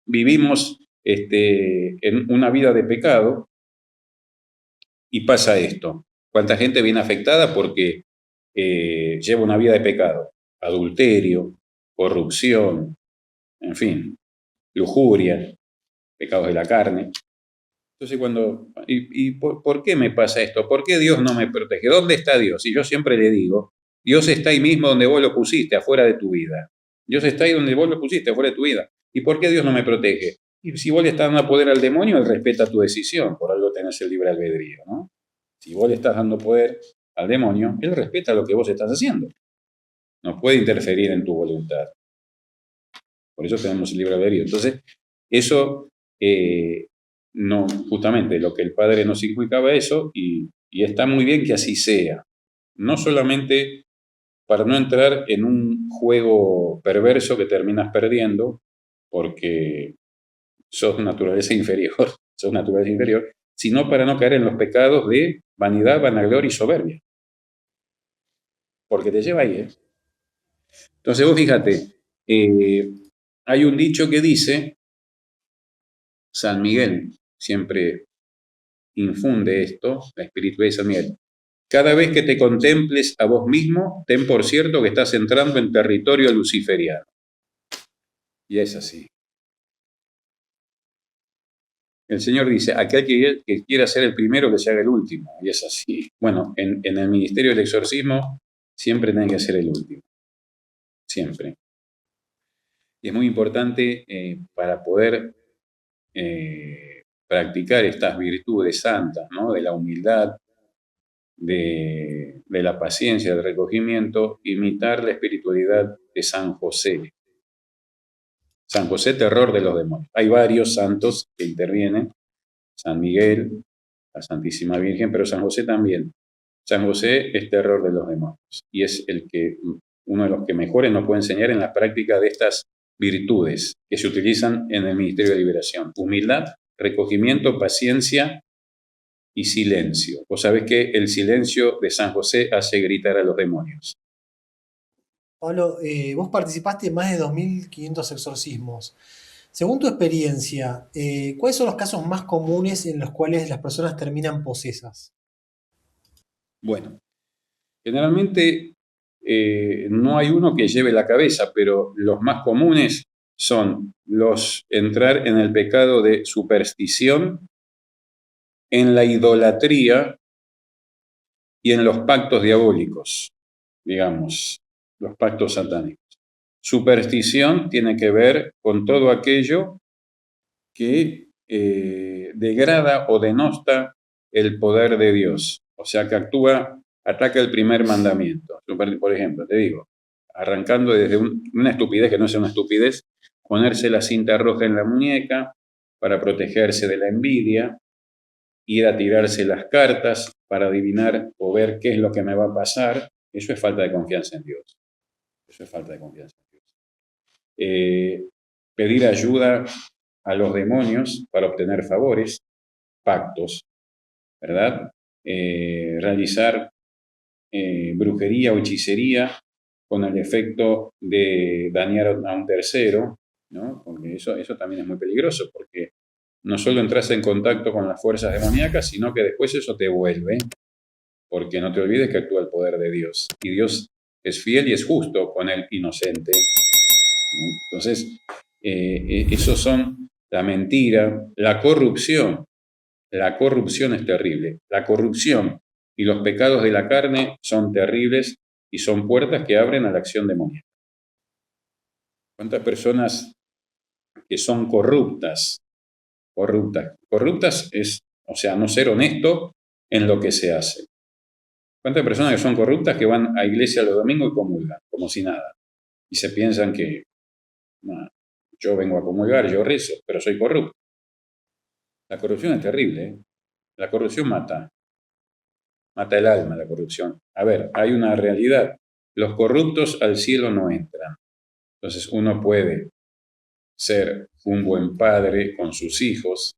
vivimos en una vida de pecado y pasa esto. ¿Cuánta gente viene afectada porque lleva una vida de pecado? Adulterio, corrupción, en fin, lujuria, pecados de la carne. Entonces ¿por qué me pasa esto? ¿Por qué Dios no me protege? ¿Dónde está Dios? Y yo siempre le digo, Dios está ahí mismo donde vos lo pusiste, afuera de tu vida. Dios está ahí donde vos lo pusiste, afuera de tu vida. ¿Y por qué Dios no me protege? Y si vos le estás dando poder al demonio, Él respeta tu decisión, por algo tenés el libre albedrío, ¿no? Si vos le estás dando poder al demonio, Él respeta lo que vos estás haciendo. No puede interferir en tu voluntad. Por eso tenemos el libre albedrío. Entonces, eso no, justamente lo que el Padre nos inculcaba eso, y está muy bien que así sea. No solamente para no entrar en un juego perverso que terminas perdiendo, porque sos naturaleza inferior, sino para no caer en los pecados de vanidad, vanagloria y soberbia. Porque te lleva ahí, ¿eh? Entonces vos fíjate, hay un dicho que dice, San Miguel siempre infunde esto, la espiritualidad de San Miguel. Cada vez que te contemples a vos mismo, ten por cierto que estás entrando en territorio luciferiano. Y es así. El Señor dice, aquel que quiera ser el primero, que se haga el último. Y es así. Bueno, en el ministerio del exorcismo siempre tiene que ser el último. Siempre. Y es muy importante para poder practicar estas virtudes santas, ¿no? De la humildad, de la paciencia, del recogimiento, imitar la espiritualidad de San José. San José, terror de los demonios. Hay varios santos que intervienen, San Miguel, la Santísima Virgen, pero San José también. San José es terror de los demonios y es uno de los que mejores nos puede enseñar en la práctica de estas virtudes que se utilizan en el Ministerio de Liberación. Humildad, recogimiento, paciencia y silencio. Vos sabés que el silencio de San José hace gritar a los demonios. Pablo, vos participaste en más de 2.500 exorcismos. Según tu experiencia, ¿cuáles son los casos más comunes en los cuales las personas terminan posesas? Bueno, generalmente no hay uno que lleve la cabeza, pero los más comunes son los entrar en el pecado de superstición, en la idolatría y en los pactos diabólicos, digamos, los pactos satánicos. Superstición tiene que ver con todo aquello que degrada o denosta el poder de Dios, o sea, que ataca el primer mandamiento. Por ejemplo, te digo, arrancando desde una estupidez que no es una estupidez, ponerse la cinta roja en la muñeca para protegerse de la envidia, ir a tirarse las cartas para adivinar o ver qué es lo que me va a pasar. Eso es falta de confianza en Dios. Eso es falta de confianza en Dios. Pedir ayuda a los demonios para obtener favores, pactos, ¿verdad? Realizar brujería o hechicería con el efecto de dañar a un tercero, ¿no? Porque eso también es muy peligroso, porque no solo entras en contacto con las fuerzas demoníacas, sino que después eso te vuelve, porque no te olvides que actúa el poder poder de Dios. Y Dios es fiel y es justo con el inocente, ¿no? Entonces, esos son la mentira, la corrupción. La corrupción es terrible. La corrupción y los pecados de la carne son terribles y son puertas que abren a la acción demoníaca. ¿Cuántas personas que son corruptas? Corruptas es, o sea, no ser honesto en lo que se hace. ¿Cuántas personas que son corruptas que van a iglesia los domingos y comulgan, como si nada? Y se piensan que no, yo vengo a comulgar, yo rezo, pero soy corrupto. La corrupción es terrible, ¿eh? La corrupción mata el alma, la corrupción. A ver, hay una realidad. Los corruptos al cielo no entran. Entonces uno puede ser un buen padre con sus hijos,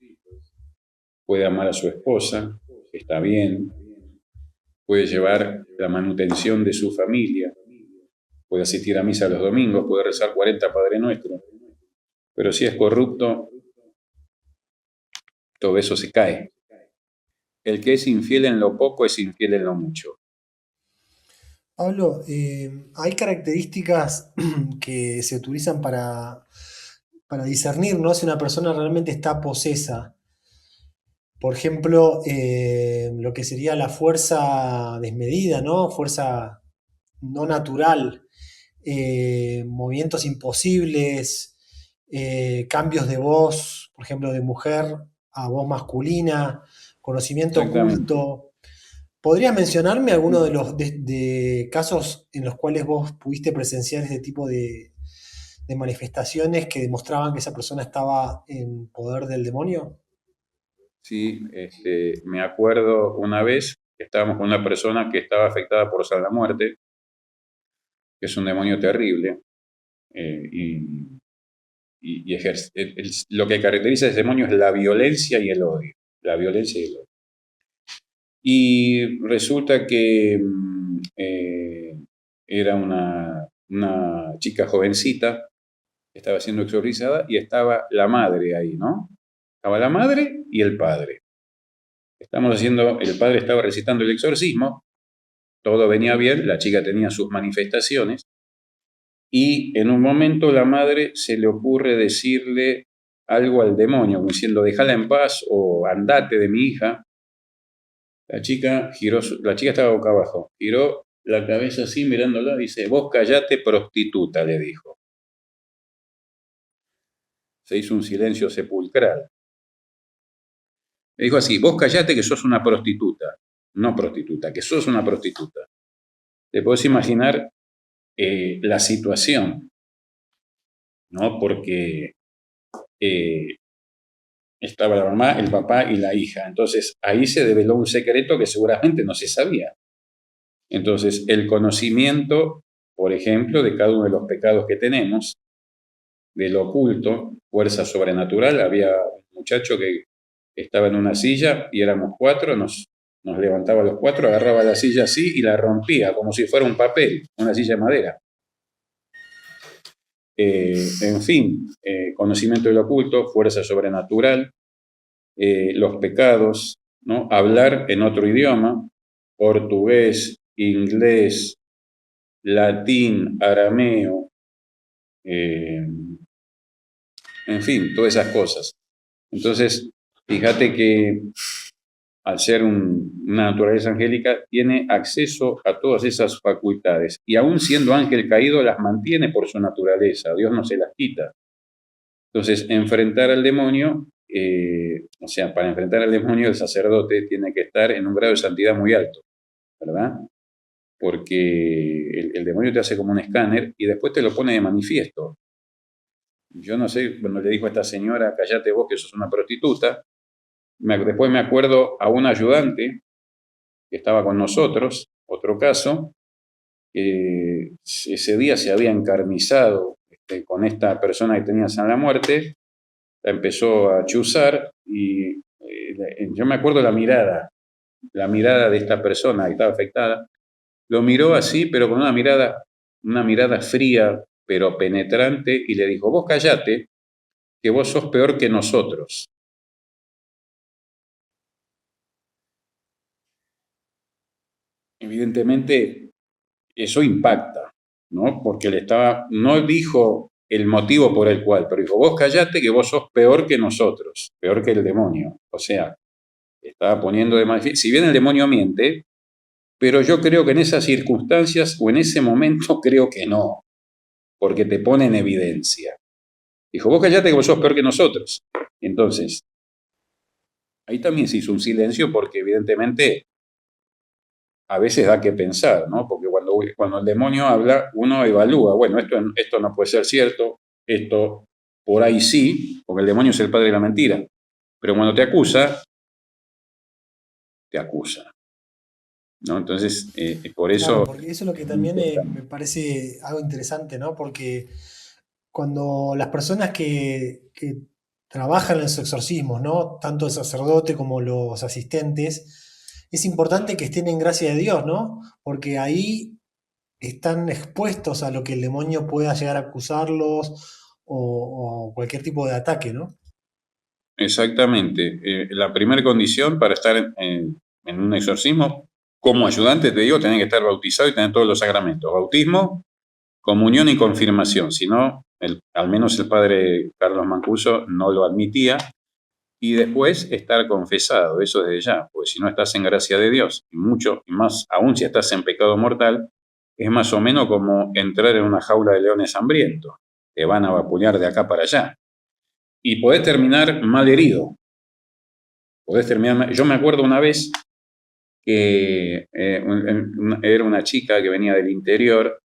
puede amar a su esposa, está bien, puede llevar la manutención de su familia, puede asistir a misa los domingos, puede rezar 40 Padre Nuestro, pero si es corrupto, todo eso se cae. El que es infiel en lo poco es infiel en lo mucho. Pablo, hay características que se utilizan para discernir, ¿no? Si una persona realmente está posesa. Por ejemplo, lo que sería la fuerza desmedida, ¿no? Fuerza no natural, movimientos imposibles, cambios de voz, por ejemplo, de mujer a voz masculina, conocimiento Exactamente. oculto. ¿Podrías mencionarme alguno de casos en los cuales vos pudiste presenciar este tipo de manifestaciones que demostraban que esa persona estaba en poder del demonio? Sí, me acuerdo una vez que estábamos con una persona que estaba afectada por la muerte, que es un demonio terrible, y lo que caracteriza a ese demonio es la violencia y el odio. La violencia y el odio. Y resulta que era una chica jovencita que estaba siendo exorcizada y estaba la madre ahí, ¿no? Estaba la madre y el padre. El padre estaba recitando el exorcismo, todo venía bien, la chica tenía sus manifestaciones, y en un momento la madre se le ocurre decirle algo al demonio, como diciendo, déjala en paz o andate de mi hija. La chica estaba boca abajo, giró la cabeza así mirándola, dice, vos callate prostituta, le dijo. Se hizo un silencio sepulcral. Le dijo así, vos callate que sos una prostituta, no prostituta, que sos una prostituta. Te podés imaginar la situación, ¿no? Porque estaba la mamá, el papá y la hija. Entonces ahí se develó un secreto que seguramente no se sabía. Entonces el conocimiento, por ejemplo, de cada uno de los pecados que tenemos, de lo oculto, fuerza sobrenatural. Había un muchacho que estaba en una silla y éramos 4, nos levantaba los 4, agarraba la silla así y la rompía como si fuera un papel, una silla de madera. En fin, conocimiento del oculto, fuerza sobrenatural, los pecados, ¿no? Hablar en otro idioma, portugués, inglés, latín, arameo, en fin, todas esas cosas. Entonces, fíjate que al ser una naturaleza angélica, tiene acceso a todas esas facultades. Y aún siendo ángel caído, las mantiene por su naturaleza. Dios no se las quita. Entonces, enfrentar al demonio, para enfrentar al demonio, el sacerdote tiene que estar en un grado de santidad muy alto, ¿verdad? Porque el demonio te hace como un escáner y después te lo pone de manifiesto. Yo no sé, cuando le dijo a esta señora, callate vos que sos una prostituta, después me acuerdo a un ayudante que estaba con nosotros, otro caso, ese día se había encarnizado con esta persona que tenía la muerte, la empezó a chuzar y yo me acuerdo la mirada de esta persona que estaba afectada, lo miró así, pero con una mirada fría, pero penetrante, y le dijo, vos callate, que vos sos peor que nosotros. evidentemente eso impacta, ¿no? Porque no dijo el motivo por el cual, pero dijo, vos callate que vos sos peor que nosotros, peor que el demonio. O sea, estaba poniendo de manifiesto, si bien el demonio miente, pero yo creo que en esas circunstancias o en ese momento creo que no, porque te pone en evidencia. Dijo, vos callate que vos sos peor que nosotros. Entonces, ahí también se hizo un silencio porque evidentemente a veces da que pensar, ¿no? Porque cuando el demonio habla, uno evalúa, bueno, esto no puede ser cierto, esto por ahí sí, porque el demonio es el padre de la mentira. Pero cuando te acusa, ¿no? Entonces, por Claro, eso porque eso es lo que es muy también importante. me parece algo interesante, ¿no? Porque cuando las personas que trabajan en los exorcismos, ¿no? Tanto el sacerdote como los asistentes, es importante que estén en gracia de Dios, ¿no? Porque ahí están expuestos a lo que el demonio pueda llegar a acusarlos o cualquier tipo de ataque, ¿no? Exactamente. La primera condición para estar en un exorcismo, como ayudante, te digo, tenés que estar bautizado y tener todos los sacramentos. Bautismo, comunión y confirmación. Si no, al menos el padre Carlos Mancuso no lo admitía. Y después estar confesado, eso desde ya, porque si no estás en gracia de Dios, y mucho, y más aún si estás en pecado mortal, es más o menos como entrar en una jaula de leones hambrientos. Te van a vapulear de acá para allá. Y podés terminar mal herido. Yo me acuerdo una vez que era una chica que venía del interior,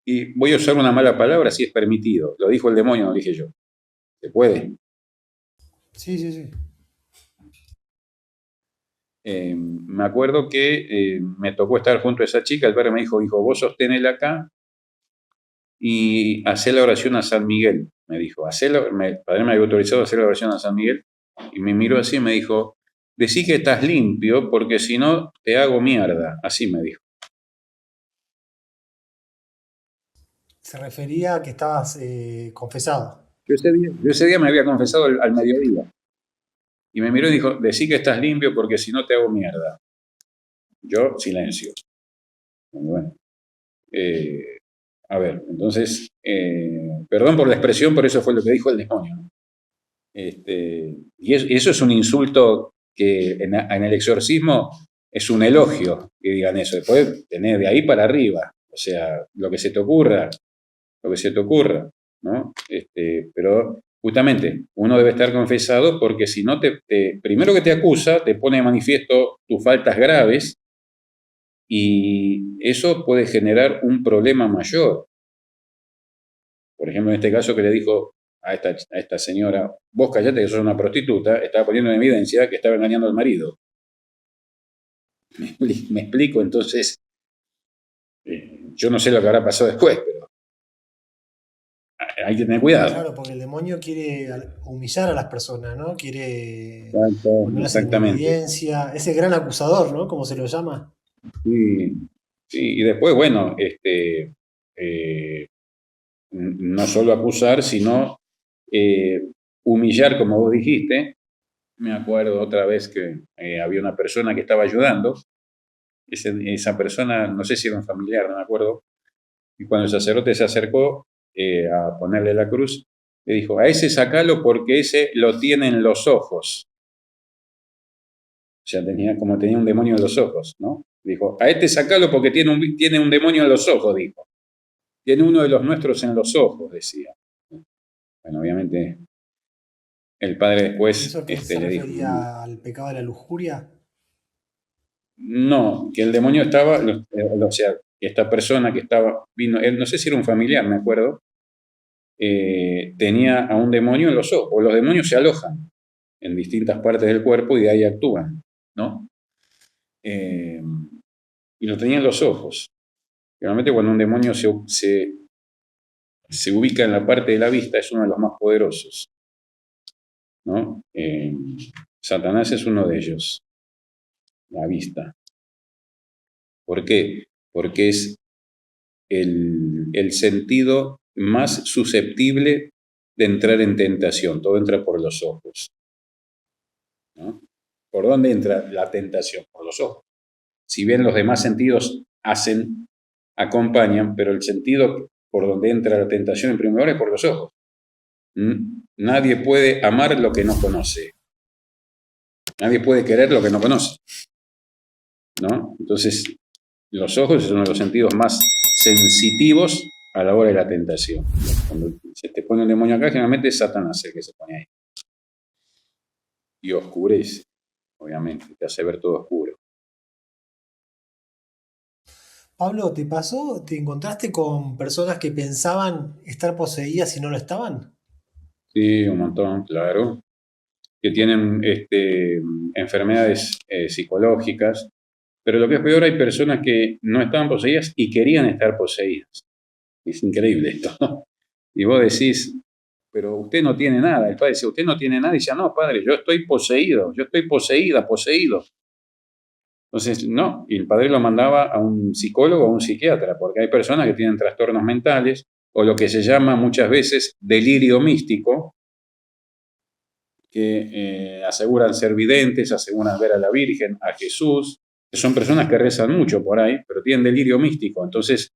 y voy a usar una mala palabra si es permitido. Lo dijo el demonio, no lo dije yo. ¿Se puede? Sí, sí, sí. Me acuerdo que me tocó estar junto a esa chica, el padre me dijo, hijo, vos sostenela acá y hacé la oración a San Miguel, me dijo. El padre me había autorizado a hacer la oración a San Miguel y me miró así y me dijo, decí que estás limpio porque si no te hago mierda, así me dijo. Se refería a que estabas confesado. Yo ese día me había confesado al mediodía y me miró y dijo, decí que estás limpio porque si no te hago mierda. Yo, silencio. Bueno, eh, a ver, entonces, perdón por la expresión, pero eso fue lo que dijo el demonio, ¿no? Eso es un insulto que en el exorcismo es un elogio que digan eso. Después tenés de ahí para arriba, o sea, lo que se te ocurra, ¿no? Pero justamente uno debe estar confesado porque si no, primero que te acusa, te pone de manifiesto tus faltas graves y eso puede generar un problema mayor. Por ejemplo, en este caso que le dijo a esta señora, vos callate que sos una prostituta, estaba poniendo en evidencia que estaba engañando al marido. Me explico, entonces, yo no sé lo que habrá pasado después, pero hay que tener cuidado. Claro, porque el demonio quiere humillar a las personas, ¿no? Quiere ponerlas en Exactamente. evidencia. Es el gran acusador, ¿no? Como se lo llama. Sí, sí, y después, bueno, eh, no solo acusar, sino eh, humillar, como vos dijiste. Me acuerdo otra vez que había una persona que estaba ayudando. Esa persona, no sé si era un familiar, no me acuerdo, y cuando el sacerdote se acercó a ponerle la cruz, le dijo, a ese sacalo porque ese lo tiene en los ojos. O sea, como tenía un demonio en los ojos, ¿no? Dijo, a este sacalo porque tiene un demonio en los ojos, dijo. Tiene uno de los nuestros en los ojos, decía. Bueno, obviamente el padre ¿Y después eso qué se le dijo, refería al pecado de la lujuria? no, que el demonio estaba, o sea, que esta persona que vino, él no sé si era un familiar, me acuerdo, tenía a un demonio en los ojos, o los demonios se alojan en distintas partes del cuerpo y de ahí actúan, ¿no? Eh, y lo tenía en los ojos. Realmente cuando un demonio se ubica en la parte de la vista es uno de los más poderosos, ¿no? Satanás es uno de ellos, la vista. ¿Por qué? Porque es el sentido más susceptible de entrar en tentación. Todo entra por los ojos, ¿no? ¿Por dónde entra la tentación? Por los ojos. si bien los demás sentidos acompañan, pero el sentido por donde entra la tentación en primer lugar es por los ojos. Nadie puede amar lo que no conoce. Nadie puede querer lo que no conoce, ¿no? Entonces, los ojos son uno de los sentidos más sensitivos a la hora de la tentación. Cuando se te pone un demonio acá, generalmente es Satanás el que se pone ahí. Y oscurece, obviamente, te hace ver todo oscuro. Pablo, ¿te pasó? ¿Te encontraste con personas que pensaban estar poseídas y no lo estaban? Sí, un montón, claro. Que tienen enfermedades psicológicas, pero lo que es peor, hay personas que no estaban poseídas y querían estar poseídas. Es increíble esto, ¿no? Y vos decís, pero usted no tiene nada. El padre dice, usted no tiene nada. Y dice, no, padre, yo estoy poseído, yo estoy poseída, poseído. Entonces, no, y el padre lo mandaba a un psicólogo o a un psiquiatra, porque hay personas que tienen trastornos mentales o lo que se llama muchas veces delirio místico, que aseguran ser videntes, aseguran ver a la Virgen, a Jesús, que son personas que rezan mucho por ahí, pero tienen delirio místico. Entonces,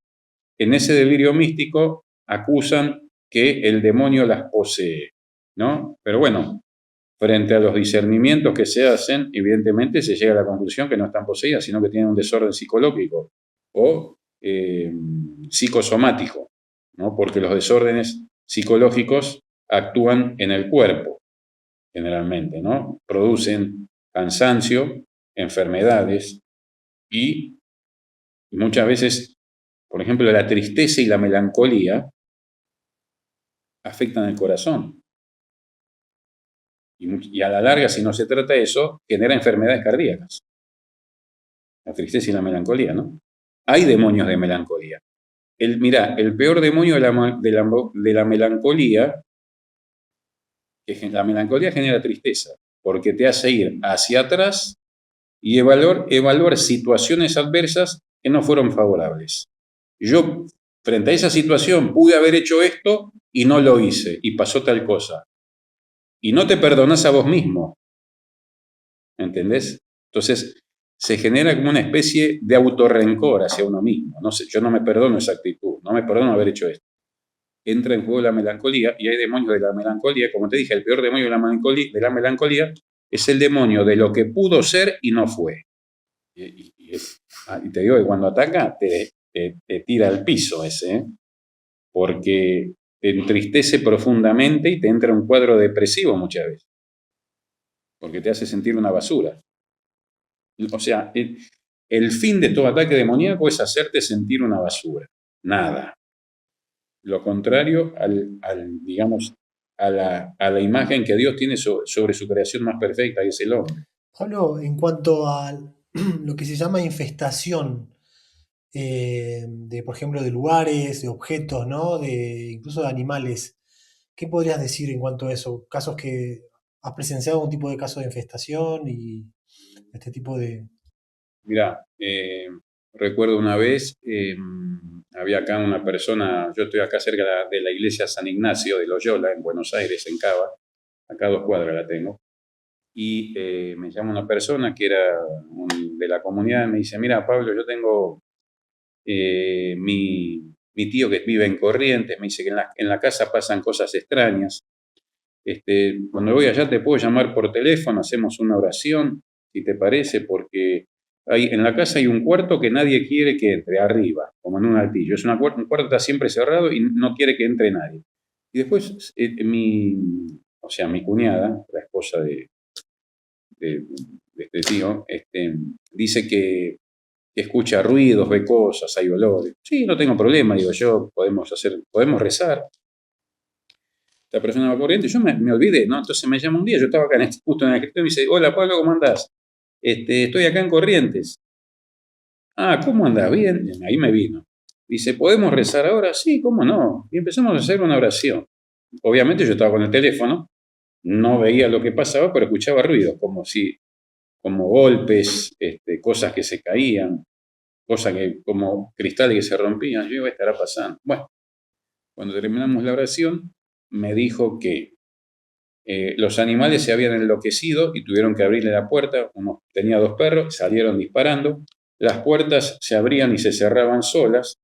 en ese delirio místico acusan que el demonio las posee, ¿no? Pero bueno, frente a los discernimientos que se hacen, evidentemente se llega a la conclusión que no están poseídas, sino que tienen un desorden psicológico o psicosomático, ¿no? Porque los desórdenes psicológicos actúan en el cuerpo, generalmente, ¿no? Producen cansancio, enfermedades y muchas veces, por ejemplo, la tristeza y la melancolía afectan el corazón. Y a la larga, si no se trata de eso, genera enfermedades cardíacas. La tristeza y la melancolía, ¿no? Hay demonios de melancolía. Mirá, el peor demonio de la melancolía, que la melancolía genera tristeza, porque te hace ir hacia atrás y evaluar situaciones adversas que no fueron favorables. Yo, frente a esa situación, pude haber hecho esto y no lo hice, y pasó tal cosa. Y no te perdonás a vos mismo, ¿entendés? Entonces, se genera como una especie de autorrencor hacia uno mismo. No sé, yo no me perdono esa actitud, no me perdono haber hecho esto. Entra en juego la melancolía y hay demonios de la melancolía. Como te dije, el peor demonio de la melancolía es el demonio de lo que pudo ser y no fue. Y te digo que cuando ataca te tira al piso ese, ¿eh? Porque te entristece profundamente y te entra un cuadro depresivo muchas veces, porque te hace sentir una basura. O sea, el fin de todo ataque demoníaco es hacerte sentir una basura, nada. Lo contrario digamos, a la imagen que Dios tiene sobre su creación más perfecta, que es el hombre. Pablo, en cuanto a lo que se llama infestación, por ejemplo, de lugares, de objetos, ¿no? Incluso de animales, ¿qué podrías decir en cuanto a eso? Casos que has presenciado un tipo de caso de infestación y este tipo de... Mirá, recuerdo una vez, había acá una persona, yo estoy acá cerca de la iglesia San Ignacio de Loyola, en Buenos Aires, en Cava, acá a 2 cuadras la tengo, y me llama una persona que era de la comunidad, me dice, mira, Pablo, yo tengo mi tío que vive en Corrientes, me dice que en la casa pasan cosas extrañas. Cuando voy allá te puedo llamar por teléfono, hacemos una oración, si te parece, porque en la casa hay un cuarto que nadie quiere que entre, arriba, como en un altillo. Es un cuarto que está siempre cerrado y no quiere que entre nadie. Y después mi cuñada, la esposa de este tío, dice que escucha ruidos, ve cosas, hay olores. Sí, no tengo problema, digo yo, podemos rezar. Esta persona va corriente, yo me olvidé, ¿no? Entonces me llama un día, yo estaba acá justo en el escritorio y me dice, hola Pablo, ¿cómo andás? Estoy acá en Corrientes. Ah, ¿cómo andás? Bien, ahí me vino. Dice, ¿podemos rezar ahora? Sí, ¿cómo no? Y empezamos a hacer una oración. Obviamente yo estaba con el teléfono, no veía lo que pasaba, pero escuchaba ruidos, como golpes, cosas que se caían, como cristales que se rompían. Yo digo, ¿qué estará pasando? Bueno, cuando terminamos la oración, me dijo que los animales se habían enloquecido y tuvieron que abrirle la puerta. Tenía 2 perros, salieron disparando, las puertas se abrían y se cerraban solas,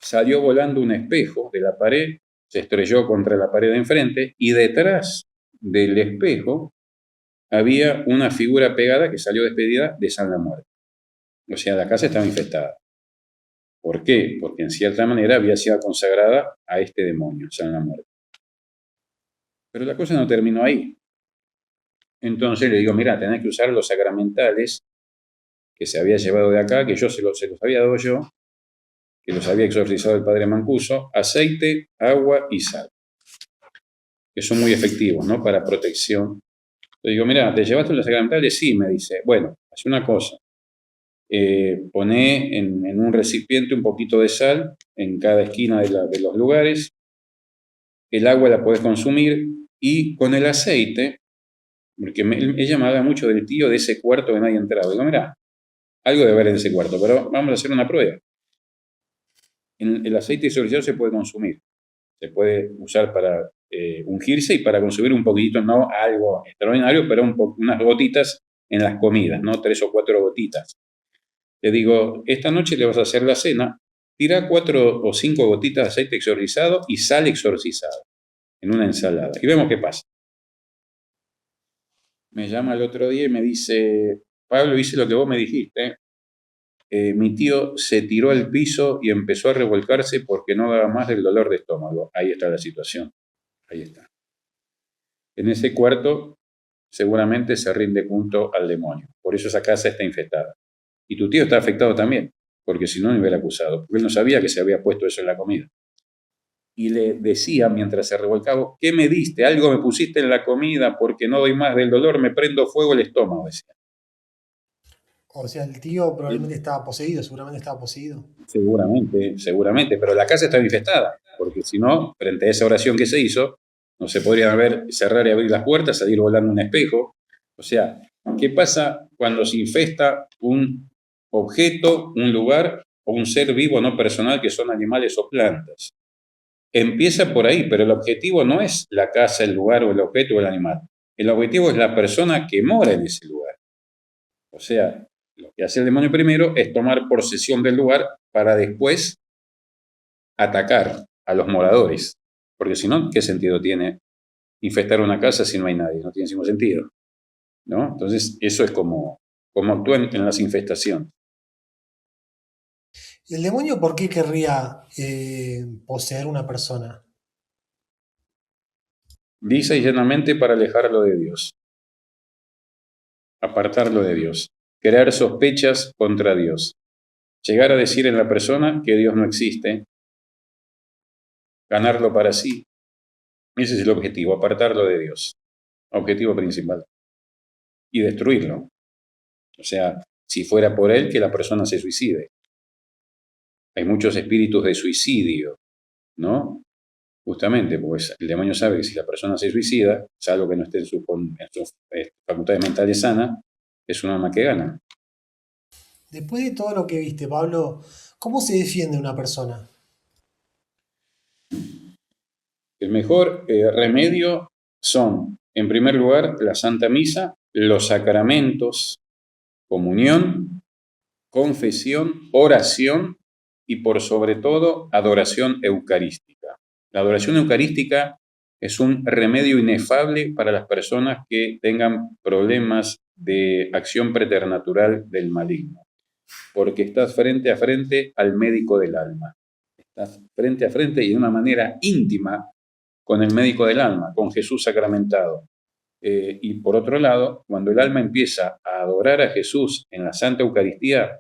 salió volando un espejo de la pared, se estrelló contra la pared de enfrente y detrás del espejo había una figura pegada que salió despedida de San la Muerte. O sea, la casa estaba infestada. ¿Por qué? Porque en cierta manera había sido consagrada a este demonio, San la Muerte. Pero la cosa no terminó ahí. Entonces le digo, mira, tenés que usar los sacramentales que se había llevado de acá, que yo se los había dado yo, que los había exorcizado el padre Mancuso, aceite, agua y sal, que son muy efectivos, ¿no? Para protección. Le digo, mira, ¿te llevaste los sacramentales? Sí, me dice. Bueno, hace una cosa. Poné en un recipiente un poquito de sal en cada esquina de los lugares. El agua la podés consumir y con el aceite, porque ella me habla mucho del tío de ese cuarto que nadie entraba. Digo, mira, algo de ver en ese cuarto, pero vamos a hacer una prueba. El aceite exorcizado se puede consumir, se puede usar para ungirse y para consumir un poquitito, no algo extraordinario, pero unas gotitas en las comidas, ¿no? 3 o 4 gotitas. Le digo, esta noche le vas a hacer la cena, tira 4 o 5 gotitas de aceite exorcizado y sal exorcizada en una ensalada y vemos qué pasa. Me llama el otro día y me dice, Pablo, hice lo que vos me dijiste. Mi tío se tiró al piso y empezó a revolcarse porque no daba más del dolor de estómago. Ahí está la situación. Ahí está. En ese cuarto seguramente se rinde culto al demonio. Por eso esa casa está infestada. Y tu tío está afectado también, porque si no me hubiera acusado, porque él no sabía que se había puesto eso en la comida. Y le decía mientras se revolcaba, ¿qué me diste? Algo me pusiste en la comida porque no doy más del dolor, me prendo fuego el estómago, decía. O sea, el tío probablemente estaba poseído, seguramente estaba poseído. Seguramente, pero la casa estaba infestada, porque si no, frente a esa oración que se hizo, no se podrían cerrar y abrir las puertas, salir volando un espejo. O sea, ¿qué pasa cuando se infesta un objeto, un lugar o un ser vivo no personal que son animales o plantas? Empieza por ahí, pero el objetivo no es la casa, el lugar o el objeto o el animal. El objetivo es la persona que mora en ese lugar. O sea, lo que hace el demonio primero es tomar posesión del lugar para después atacar a los moradores. Porque si no, ¿qué sentido tiene infestar una casa si no hay nadie? No tiene ningún sentido, ¿no? Entonces, eso es como actúan en las infestaciones. ¿Y el demonio por qué querría poseer una persona? Lisa y llanamente para alejarlo de Dios, apartarlo de Dios, crear sospechas contra Dios, llegar a decir en la persona que Dios no existe, ganarlo para sí. Ese es el objetivo, apartarlo de Dios, objetivo principal, y destruirlo. O sea, si fuera por él, que la persona se suicide. Hay muchos espíritus de suicidio, ¿no? Justamente, pues el demonio sabe que si la persona se suicida, salvo que no esté en sus facultades mentales sanas, es un alma que gana. Después de todo lo que viste, Pablo, ¿cómo se defiende una persona? El mejor remedio son, en primer lugar, la Santa Misa, los sacramentos, comunión, confesión, oración y por sobre todo adoración eucarística. La adoración eucarística es un remedio inefable para las personas que tengan problemas de acción preternatural del maligno, porque estás frente a frente al médico del alma. Estás frente a frente y de una manera íntima con el médico del alma, con Jesús sacramentado. Y por otro lado, cuando el alma empieza a adorar a Jesús en la Santa Eucaristía,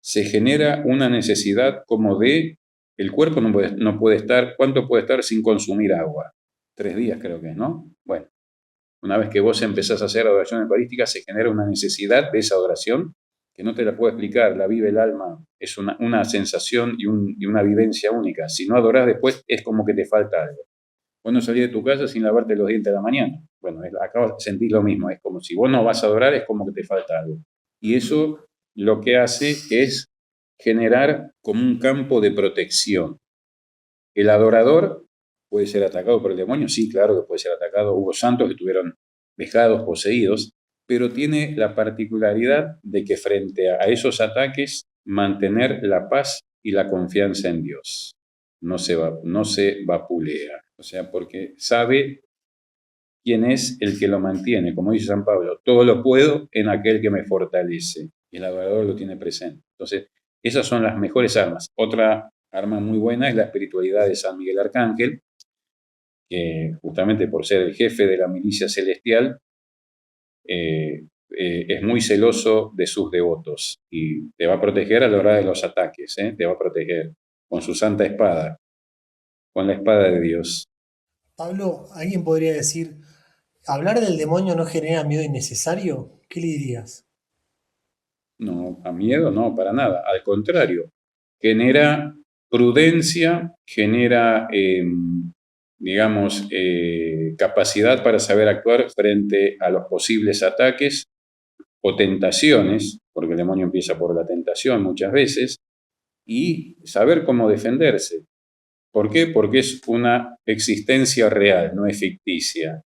se genera una necesidad como de, el cuerpo no puede estar, ¿cuánto puede estar sin consumir agua? 3 días creo que, ¿no? Bueno, una vez que vos empezás a hacer adoración eucarística, se genera una necesidad de esa adoración que no te la puedo explicar, la vive el alma, es una sensación y una vivencia única. Si no adorás después, es como que te falta algo. Vos no salís de tu casa sin lavarte los dientes a la mañana. Bueno, acá sentís lo mismo, es como si vos no vas a adorar, es como que te falta algo. Y eso lo que hace es generar como un campo de protección. El adorador puede ser atacado por el demonio, sí, claro que puede ser atacado. Hubo santos que estuvieron vejados, poseídos, pero tiene la particularidad de que frente a esos ataques mantener la paz y la confianza en Dios. No se vapulea, o sea, porque sabe quién es el que lo mantiene, como dice San Pablo, todo lo puedo en aquel que me fortalece, y el adorador lo tiene presente. Entonces, esas son las mejores armas. Otra arma muy buena es la espiritualidad de San Miguel Arcángel, que justamente por ser el jefe de la milicia celestial, es muy celoso de sus devotos y te va a proteger a la hora de los ataques, te va a proteger con su santa espada, con la espada de Dios. Pablo, alguien podría decir, ¿hablar del demonio no genera miedo innecesario? ¿Qué le dirías? No, a miedo no, para nada, al contrario, genera prudencia, genera, digamos, capacidad para saber actuar frente a los posibles ataques o tentaciones, porque el demonio empieza por la tentación muchas veces, y saber cómo defenderse. ¿Por qué? Porque es una existencia real, no es ficticia.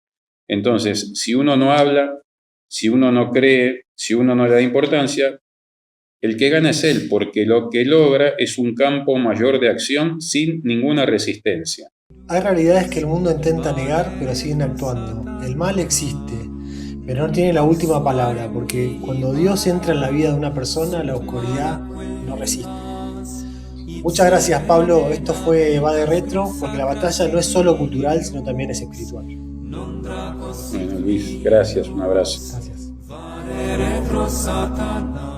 Entonces, si uno no habla, si uno no cree, si uno no le da importancia, el que gana es él, porque lo que logra es un campo mayor de acción sin ninguna resistencia. Hay realidades que el mundo intenta negar, pero siguen actuando. El mal existe, pero no tiene la última palabra, porque cuando Dios entra en la vida de una persona, la oscuridad no resiste. Muchas gracias, Pablo. Esto fue Va de Retro, porque la batalla no es solo cultural, sino también es espiritual. Bueno, Luis, gracias, un abrazo. Gracias. Retro Satana.